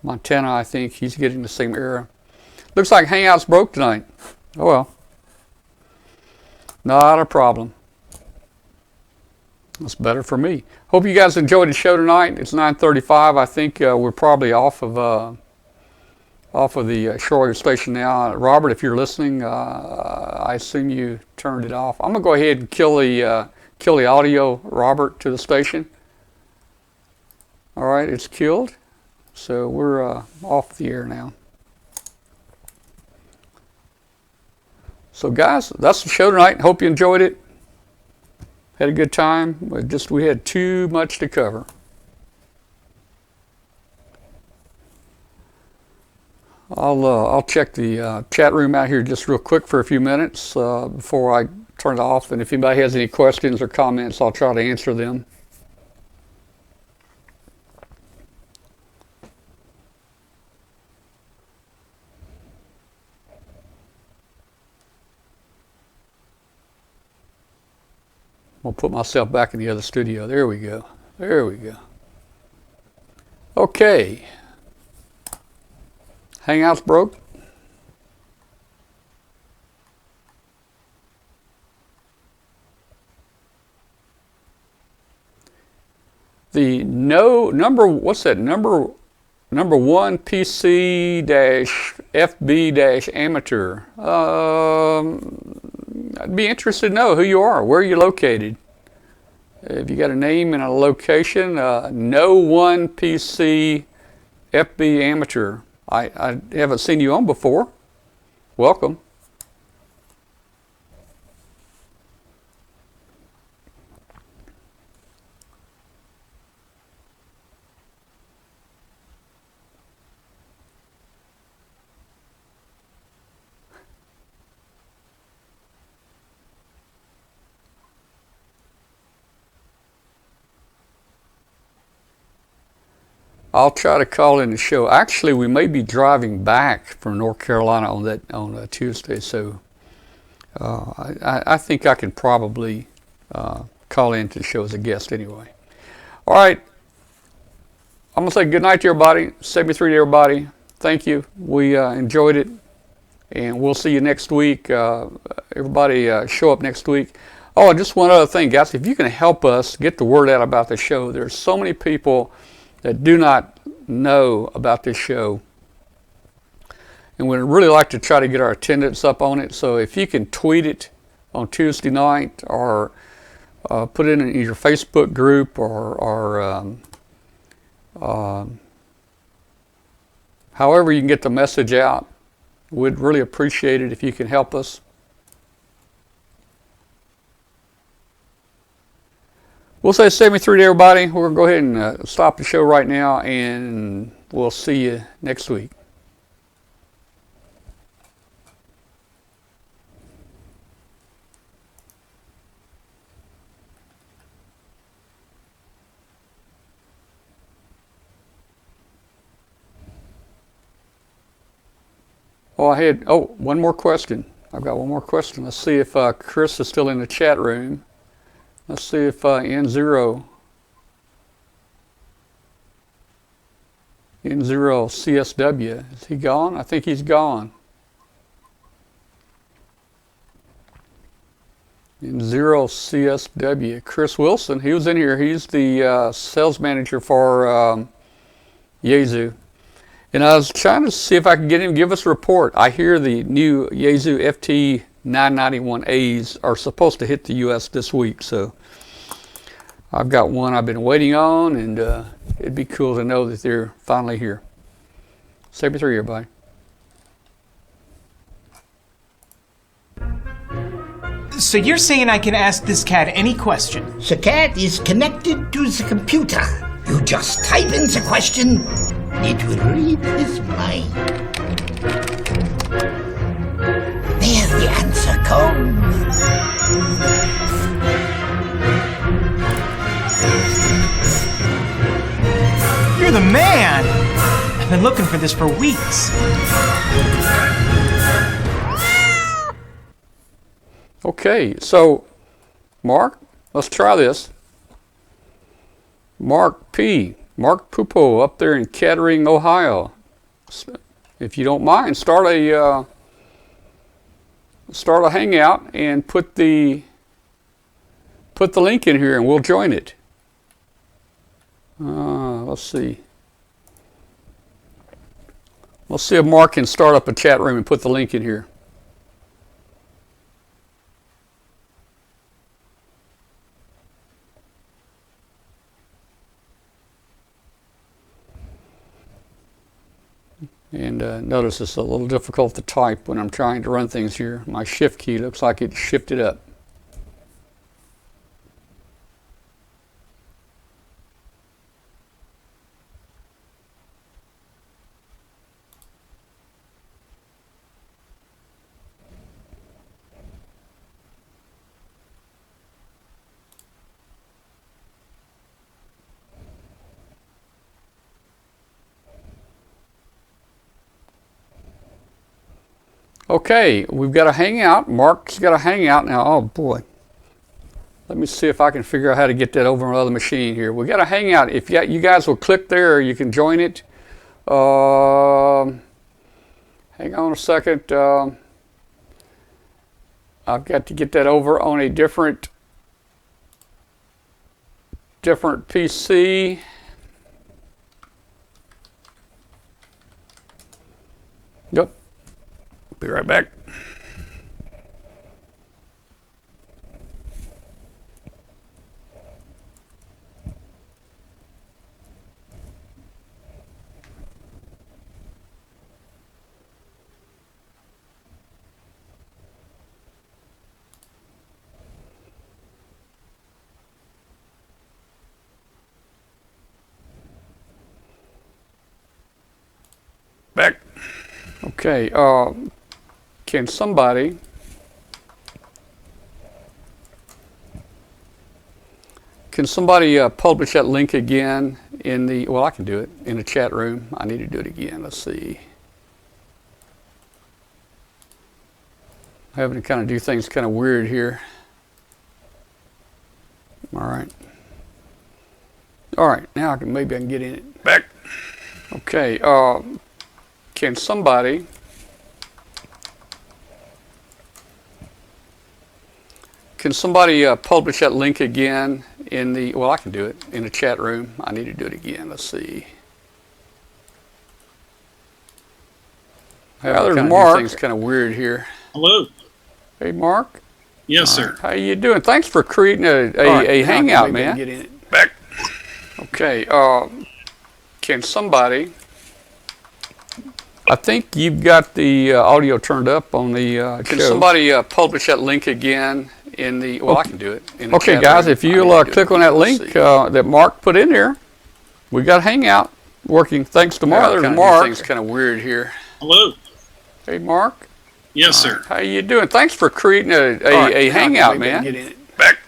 Montana, I think, he's getting the same error. Looks like Hangouts broke tonight. Oh well. Not a problem. That's better for me. Hope you guys enjoyed the show tonight. It's 9:35. I think we're probably off of the shortwave station now. Robert, if you're listening, I assume you turned it off. I'm gonna go ahead and kill the audio, Robert, to the station. All right, it's killed. So we're off the air now. So guys, that's the show tonight. Hope you enjoyed it. Had a good time. We had too much to cover. I'll check the chat room out here just real quick for a few minutes before I turn it off. And if anybody has any questions or comments, I'll try to answer them. put myself back in the other studio. There we go. There we go. Okay. Hangout's broke. The what's that number one PC-FB-amateur. I'd be interested to know who you are, where you're located. If you got a name and a location, no one PC FB amateur. I haven't seen you on before. Welcome. I'll try to call in the show. Actually, we may be driving back from North Carolina on Tuesday, so I think I can probably call in to the show as a guest anyway. All right, I'm gonna say good night to everybody. 73 to everybody. Thank you. We enjoyed it, and we'll see you next week. Everybody, show up next week. Oh, and just one other thing, guys. If you can help us get the word out about the show, there's so many people that do not know about this show, and we'd really like to try to get our attendance up on it. So if you can tweet it on Tuesday night, or put it in your Facebook group, or however you can get the message out, we'd really appreciate it if you can help us. We'll say 73 to everybody. We're going to go ahead and stop the show right now, and we'll see you next week. One more question. I've got one more question. Let's see if Chris is still in the chat room. Let's see if N0CSW, is he gone? I think he's gone. N0CSW, Chris Wilson, he was in here. He's the sales manager for Yaesu. And I was trying to see if I could get him to give us a report. I hear the new Yaesu FT991As are supposed to hit the U.S. this week, so I've got one I've been waiting on, and it'd be cool to know that they're finally here. 73, everybody. So you're saying I can ask this cat any question? The cat is connected to the computer. You just type in the question, it will read his mind. There the answer comes. You're the man! I've been looking for this for weeks. Okay, so Mark, let's try this. Mark Pupo up there in Kettering, Ohio. If you don't mind, start a Hangout and put the link in here, and we'll join it. Let's see. Let's see if Mark can start up a chat room and put the link in here. And notice it's a little difficult to type when I'm trying to run things here. My shift key looks like it shifted up. Okay, we've got a Hangout. Mark's got a Hangout now. Oh boy. Let me see if I can figure out how to get that over on another machine here. We got a Hangout. If you guys will click there, you can join it. Hang on a second. I've got to get that over on a different PC. Yep. Be right back. Back. Okay. Can somebody publish that link again in the? Well, I can do it in the chat room. I need to do it again. Let's see. Having to kind of do things kind of weird here. All right. All right. Now maybe I can get in it. Back. Okay. Can somebody publish that link again in the? Well, I can do it in the chat room. I need to do it again. Let's see. There's Mark. Things kind of weird here. Hello. Hey, Mark. Yes, sir. How you doing? Thanks for creating a Hangout, man. Get in it. Back. Okay. Can somebody? I think you've got the audio turned up on the Can somebody publish that link again in the? Well, I can do it. In the okay, guys, if you'll click on that link that Mark put in there, we got Hangout working. Thanks to Mark. There's Mark. Things kind of weird here. Hello. Hey, Mark. Yes, sir. How you doing? Thanks for creating a Hangout, man. Get in it. Back.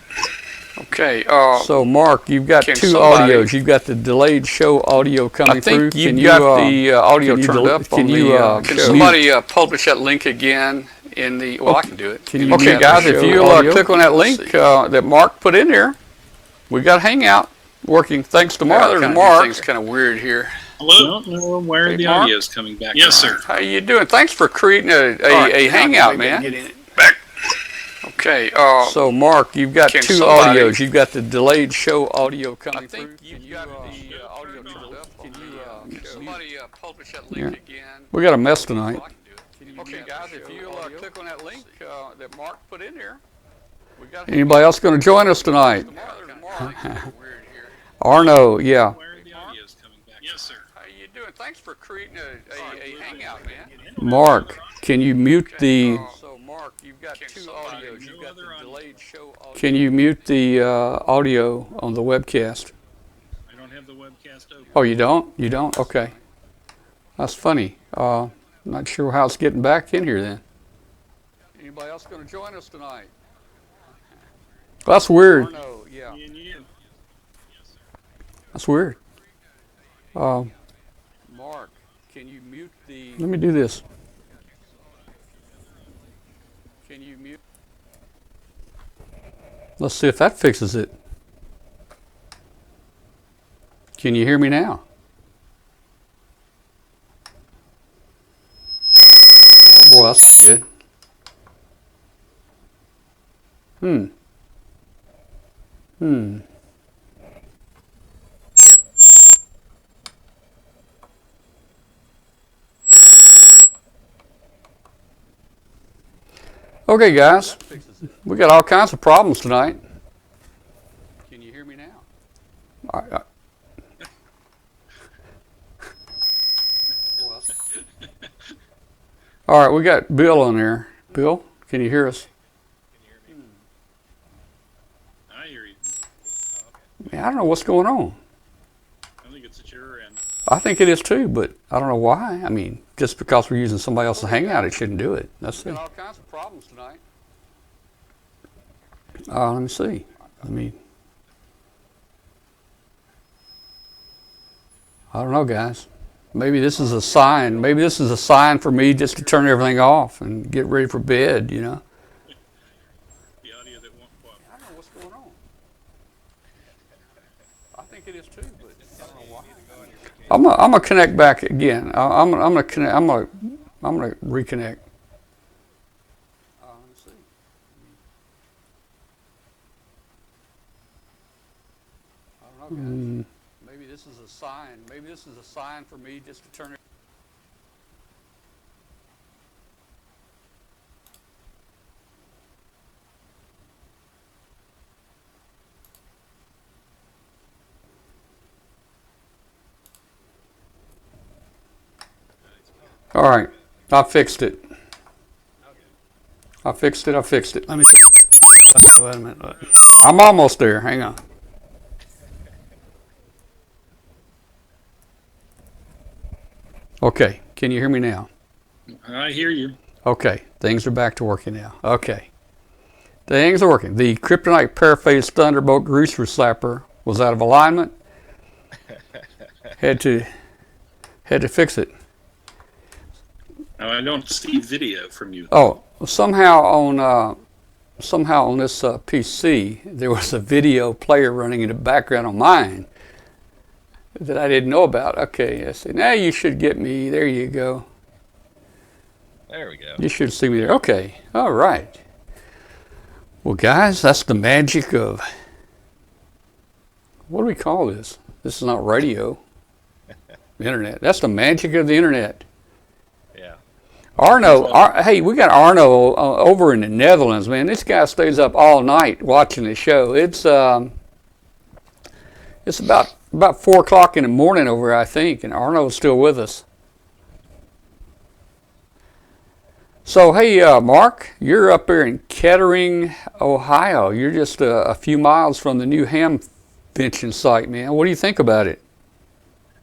Okay. So, Mark, you've got two audios. You've got the delayed show audio coming through. I think you've got the audio turned up. Can somebody publish that link again in the? Well, I can do it. Okay, guys, if you'll click on that link that Mark put in there, we got Hangout working. Thanks to Mark. There's Mark. Things kind of weird here. Hello. I don't know where the audio is coming back. Yes, sir. How you doing? Thanks for creating a Hangout, man. Get in it. Back. Okay. So, Mark, you've got two audios. You've got the delayed show audio coming through. I think you've got the audio turned up. Can somebody publish that link again? We got a mess tonight. Okay, guys, if you'll click on that link that Mark put in there. Anybody else going to join us tonight? Arno, yeah. Yes, sir. How you doing? Thanks for creating a Hangout, man. Mark, can you mute the? So, Mark, you've got two audios. You've got the delayed show audio. Can you mute the audio on the webcast? I don't have the webcast open. Oh, you don't? You don't? Okay. That's funny. Not sure how it's getting back in here then. Anybody else going to join us tonight? That's weird. Arno, yeah. Me and you. Yes, sir. That's weird. Mark, can you mute the? Let me do this. Can you mute? Let's see if that fixes it. Can you hear me now? Oh boy, that's not good. Okay, guys, we got all kinds of problems tonight. Can you hear me now? All right, we got Bill on there. Bill, can you hear us? Can you hear me? I hear you. Oh, okay. Man, I don't know what's going on. I think it's at your end. I think it is too, but I don't know why. I mean, just because we're using somebody else's Hangout, it shouldn't do it. Let's see. Got all kinds of problems tonight. Let me see. I don't know, guys. Maybe this is a sign. Maybe this is a sign for me just to turn everything off and get ready for bed, you know. The audio that won't. I don't know what's going on. it is too, but I don't know why. I'm gonna connect back again. I'm gonna connect. I'm gonna reconnect. Let's see. I don't know, guys. Maybe this is a sign. Maybe this is a sign for me just to turn it. All right, I fixed it. I fixed it. Let me see. Wait a minute. I'm almost there. Hang on. Okay, can you hear me now? I hear you. Okay, things are back to working now. Okay, things are working. The Kryptonite Paraphase Thunderbolt Greaser Slapper was out of alignment. Had to fix it. Now, I don't see video from you. Oh, somehow on this PC there was a video player running in the background on mine that I didn't know about. Okay, I said, now you should get me. There you go. There we go. You should see me there. Okay, all right. Well, guys, that's the magic of, what do we call this? This is not radio. The internet. That's the magic of the internet. Yeah. Arno, hey, we got Arno over in the Netherlands, man. This guy stays up all night watching the show. It's about 4 o'clock in the morning over, I think, and Arno's still with us. So, hey, Mark, you're up there in Kettering, Ohio. You're just a few miles from the new ham benching site, man. What do you think about it?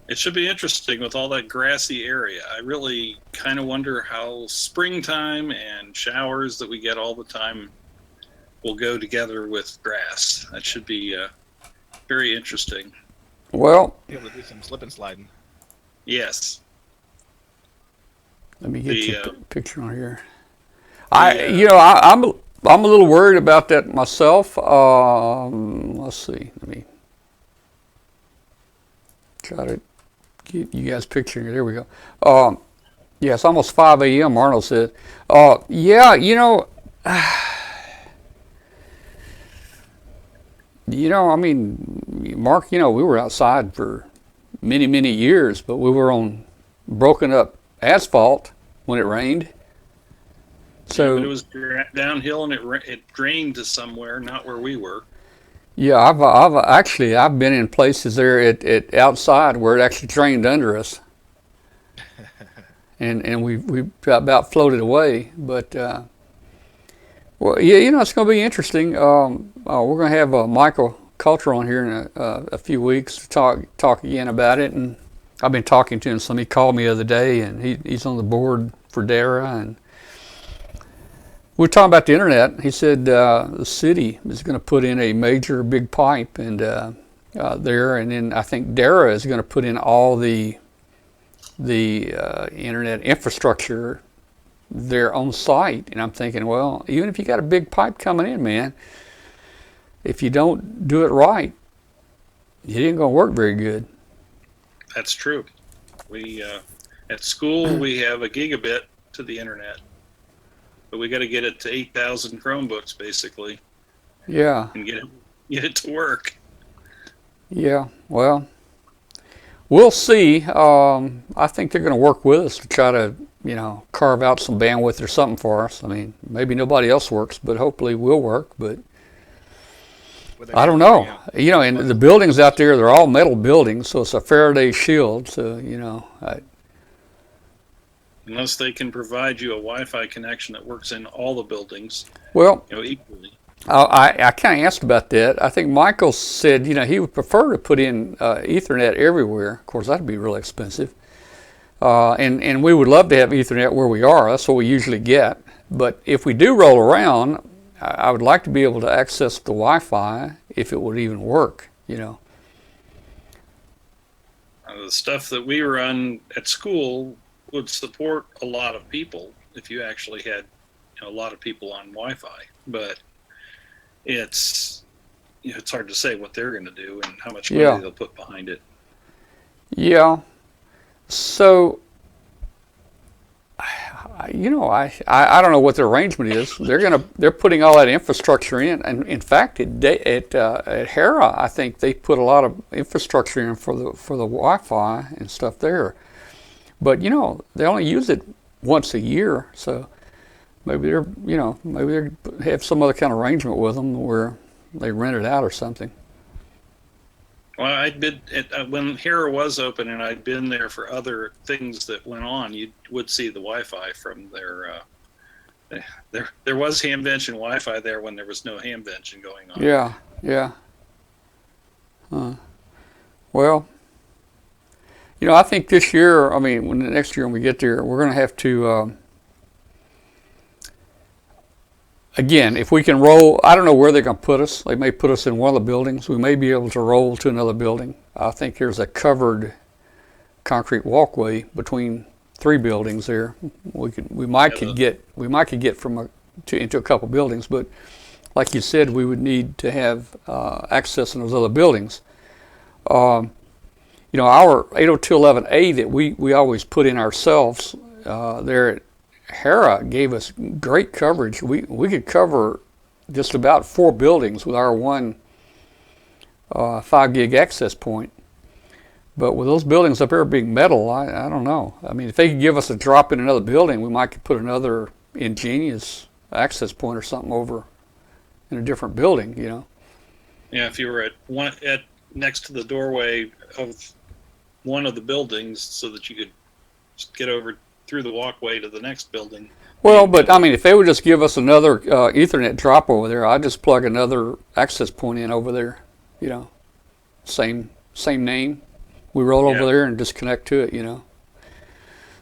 It should be interesting with all that grassy area. I really kind of wonder how springtime and showers that we get all the time will go together with grass. That should be very interesting. Well, Be able to do some slip and sliding. Yes. let me get you a picture on here. I'm a little worried about that myself. Let's see. Let me try to get you guys picturing it. There we go. Yeah, it's almost 5 a.m. Arnold said. Yeah, I mean, Mark, we were outside for many, many years, but we were on broken up asphalt when it rained. So Yeah, but it was downhill and it drained to somewhere, not where we were. yeah, I've been in places there at outside where it actually drained under us, and we about floated away. But well, yeah, it's going to be interesting. We're going to have Michael Coulter on here in a few weeks to talk again about it, and I've been talking to him some. He called me the other day, and he's on the board for DARA, and we were talking about the internet. He said the city is going to put in a major big pipe and there, and then I think DARA is going to put in all the internet infrastructure there on site. And I'm thinking, well, even if you got a big pipe coming in, man, if you don't do it right, it ain't going to work very good. That's true. We at school we have a gigabit to the internet, but we got to get it to 8,000 Chromebooks basically. Yeah. And get it to work. Yeah. Well, we'll see. I think they're going to work with us to try to, carve out some bandwidth or something for us. I mean, maybe nobody else works, but hopefully we'll work. But I don't know. And the buildings out there, they're all metal buildings, so it's a Faraday shield. So, Unless they can provide you a Wi-Fi connection that works in all the buildings, well, equally. I kind of asked about that. I think Michael said, he would prefer to put in Ethernet everywhere. Of course, that'd be really expensive. And we would love to have Ethernet where we are. That's what we usually get. But if we do roll around, I would like to be able to access the Wi-Fi if it would even work, The stuff that we run at school would support a lot of people if you actually had a lot of people on Wi-Fi. But it's, it's hard to say what they're going to do and how much Yeah. money they'll put behind it. Yeah. So, I don't know what the arrangement is. They're putting all that infrastructure in, and in fact, at Hera, I think they put a lot of infrastructure in for the Wi-Fi and stuff there. But they only use it once a year, so maybe they have some other kind of arrangement with them where they rent it out or something. Well, I'd been when Hera was open, and I'd been there for other things that went on. You would see the Wi-Fi from their. There was Hamvention Wi-Fi there when there was no Hamvention going on. Yeah, yeah. Well, I think this year, when next year when we get there, we're going to have to. Again, if we can roll, I don't know where they're going to put us. They may put us in one of the buildings. We may be able to roll to another building. I think there's a covered concrete walkway between 3 buildings there. We might could get into a couple buildings, but like you said, we would need to have access in those other buildings. Our 802.11a that we always put in ourselves there at Hera gave us great coverage. We could cover just about 4 buildings with our one 5 gig access point. But with those buildings up there being metal, I don't know. If they could give us a drop in another building, we might could put another ingenious access point or something over in a different building, Yeah, if you were at next to the doorway of one of the buildings, so that you could just get over through the walkway to the next building. Well, but if they would just give us another Ethernet drop over there, I'd just plug another access point in over there. Same name. We roll over there and just connect to it.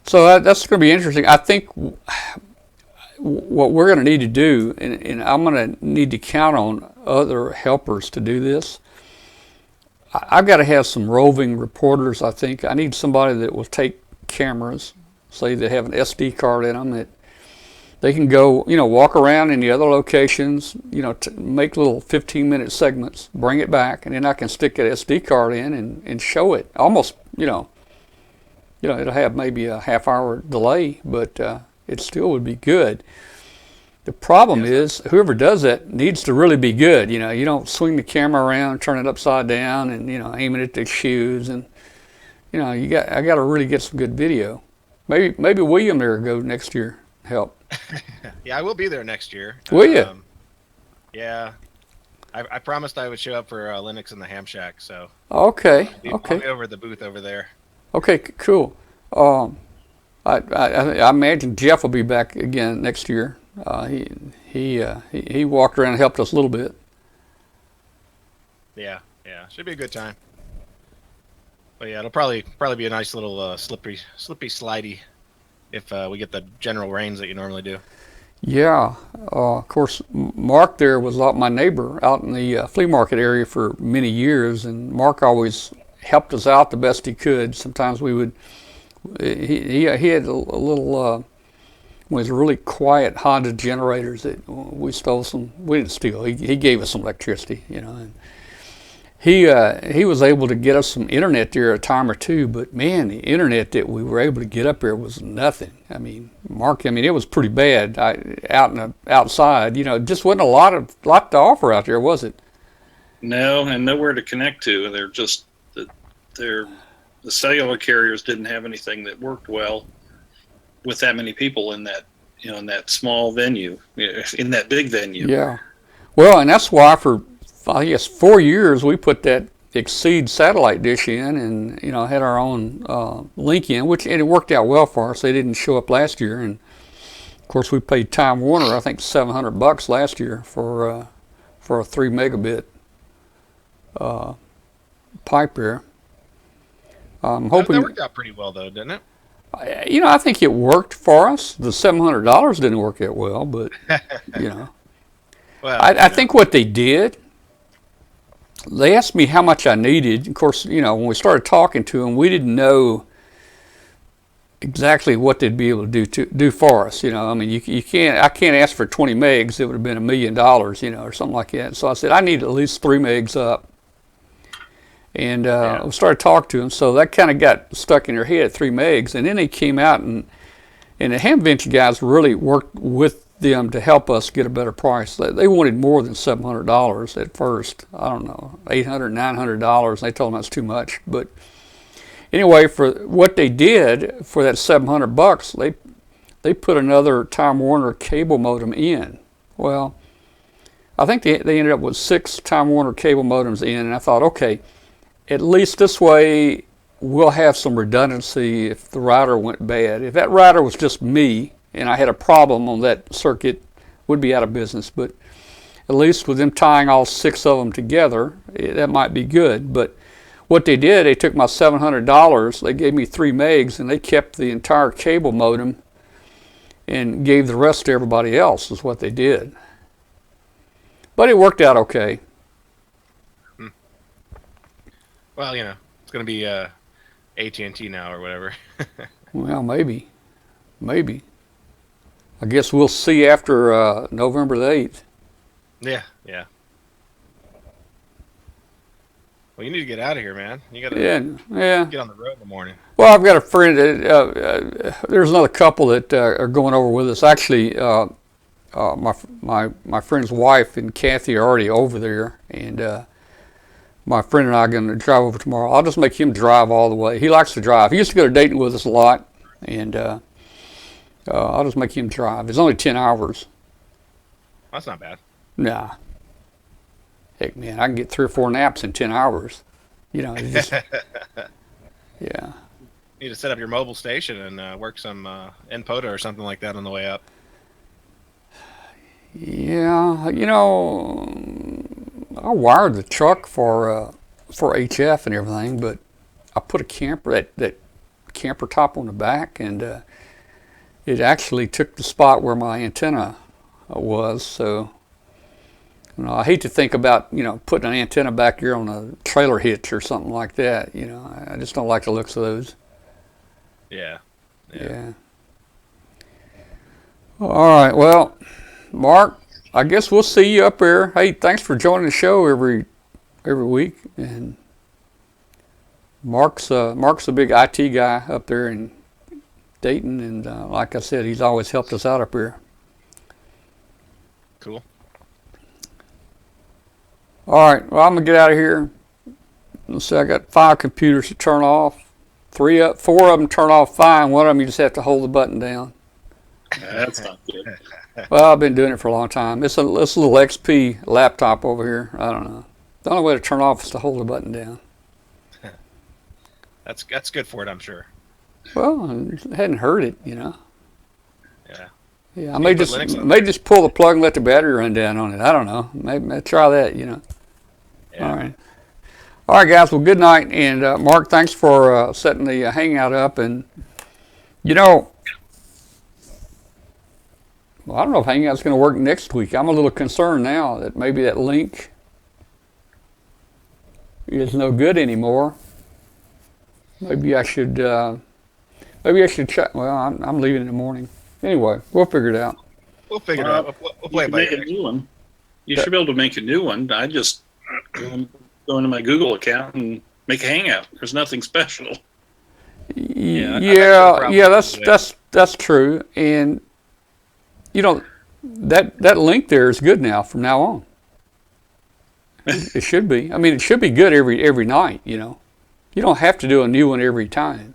So that's going to be interesting. I think what we're going to need to do, and I'm going to need to count on other helpers to do this. I've got to have some roving reporters. I think I need somebody that will take cameras. Say they have an SD card in them that they can go, walk around in the other locations, make little 15-minute segments, bring it back, and then I can stick that SD card in and show it. Almost, it'll have maybe a half-hour delay, but it still would be good. The problem is whoever does that needs to really be good. You don't swing the camera around, turn it upside down, and aim it at the shoes, and I got to really get some good video. Maybe William there go next year help. Yeah, I will be there next year. Will you? Yeah. I promised I would show up for Linux in the Ham Shack, so. Okay. I'll be over at the booth over there. Okay, cool. I imagine Jeff will be back again next year. He walked around and helped us a little bit. Yeah. Should be a good time. But yeah, it'll probably be a nice little slippery slidey if we get the general rains that you normally do. Yeah, of course, Mark there was my neighbor out in the flea market area for many years, and Mark always helped us out the best he could. Sometimes we would, he had a little, one of those really quiet Honda generators that we stole some. We didn't steal. He gave us some electricity, And he was able to get us some internet there a time or two, but man, the internet that we were able to get up there was nothing. Mark, it was pretty bad outside. Just wasn't a lot to offer out there, was it? No, and nowhere to connect to. They're just the cellular carriers didn't have anything that worked well with that many people in that in that small venue, in that big venue. Yeah, well, and that's why for I guess 4 years we put that Exceed satellite dish in, and had our own link in, and it worked out well for us. They didn't show up last year, and of course we paid Time Warner I think $700 last year for a 3 megabit pipe there. I'm hoping that worked out pretty well though, didn't it? I think it worked for us. The $700 didn't work that well, but Well, I think what they did. They asked me how much I needed. Of course, when we started talking to them, we didn't know exactly what they'd be able to do for us. I mean, you can't. I can't ask for 20 megs. It would have been $1 million, or something like that. So I said I need at least 3 megs up. And we started talking to them. So that kind of got stuck in their head at 3 megs. And then they came out and the Hamventure guys really worked with them to help us get a better price. They wanted more than $700 at first. I don't know, $800, $900. They told them that's too much. But anyway, for what they did for that $700, they put another Time Warner cable modem in. Well, I think they ended up with 6 Time Warner cable modems in, and I thought, okay, at least this way we'll have some redundancy if the router went bad. If that router was just me and I had a problem on that circuit, would be out of business. But at least with them tying all 6 of them together, that might be good. But what they did, they took my $700, they gave me 3 megs, and they kept the entire cable modem and gave the rest to everybody else, is what they did. But it worked out okay. Well, it's going to be AT&T now or whatever. Well, maybe. I guess we'll see after November the 8th. Yeah. Well, you need to get out of here, man. You got to get on the road in the morning. Well, I've got a friend. There's another couple that are going over with us. Actually, my friend's wife and Kathy are already over there, and my friend and I are going to drive over tomorrow. I'll just make him drive all the way. He likes to drive. He used to go to Dayton with us a lot, and I'll just make him drive. It's only 10 hours. That's not bad. Nah. Heck, man, I can get 3 or 4 naps in 10 hours. It's just, yeah. Need to set up your mobile station and work some NPOTA or something like that on the way up. Yeah, I wired the truck for HF and everything, but I put a camper, that camper top on the back, and it actually took the spot where my antenna was. So I hate to think about putting an antenna back here on a trailer hitch or something like that. I just don't like the looks of those. Yeah. All right, well, Mark, I guess we'll see you up there. Hey, thanks for joining the show every week. And Mark's a big IT guy up there in Dayton, and like I said, he's always helped us out up here. Cool. All right, well, I'm gonna get out of here. Let's see, I got 5 computers to turn off. 4 of them turn off fine. One of them you just have to hold the button down. That's not good. Well, I've been doing it for a long time. It's a little XP laptop over here. I don't know. The only way to turn off is to hold the button down. That's good for it, I'm sure. Well, I hadn't heard it, Yeah. Yeah, I may just pull the plug and let the battery run down on it. I don't know. Maybe try that, Yeah. All right, guys. Well, good night. And Mark, thanks for setting the Hangout up. And well, I don't know if Hangout's going to work next week. I'm a little concerned now that maybe that link is no good anymore. Maybe I should check. Well, I'm leaving in the morning. Anyway, we'll figure it out. We'll figure it out. We'll play it by make a new one. You should be able to make a new one. I just go into my Google account and make a Hangout. There's nothing special. Yeah, that's true. And that link there is good now from now on. It should be. I mean, it should be good every night. You don't have to do a new one every time.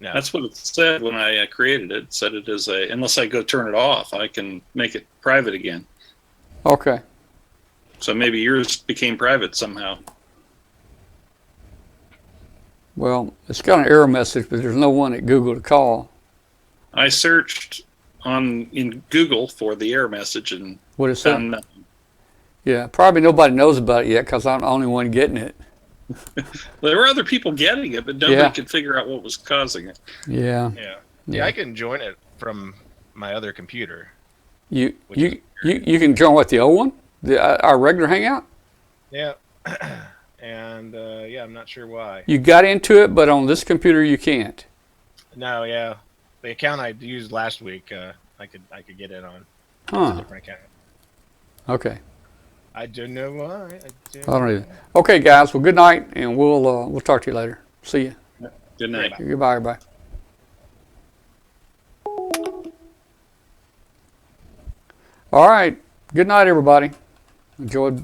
No. That's what it said when I created it. It said it is unless I go turn it off, I can make it private again. Okay. So maybe yours became private somehow. Well, it's got an error message, but there's no one at Google to call. I searched in Google for the error message and what it said? found nothing. Yeah, probably nobody knows about it yet because I'm the only one getting it. There were other people getting it, but nobody could figure out what was causing it. Yeah. Yeah, I can join it from my other computer. You can join what, the old one? Our regular Hangout? Yeah. And I'm not sure why. You got into it, but on this computer you can't. No, yeah, the account I used last week, I could get in on. It's a Huh. different account. Okay. I don't know why. I don't either. Okay, guys. Well, good night, and we'll talk to you later. See you. Good night. Goodbye, everybody. All right. Good night, everybody. Enjoyed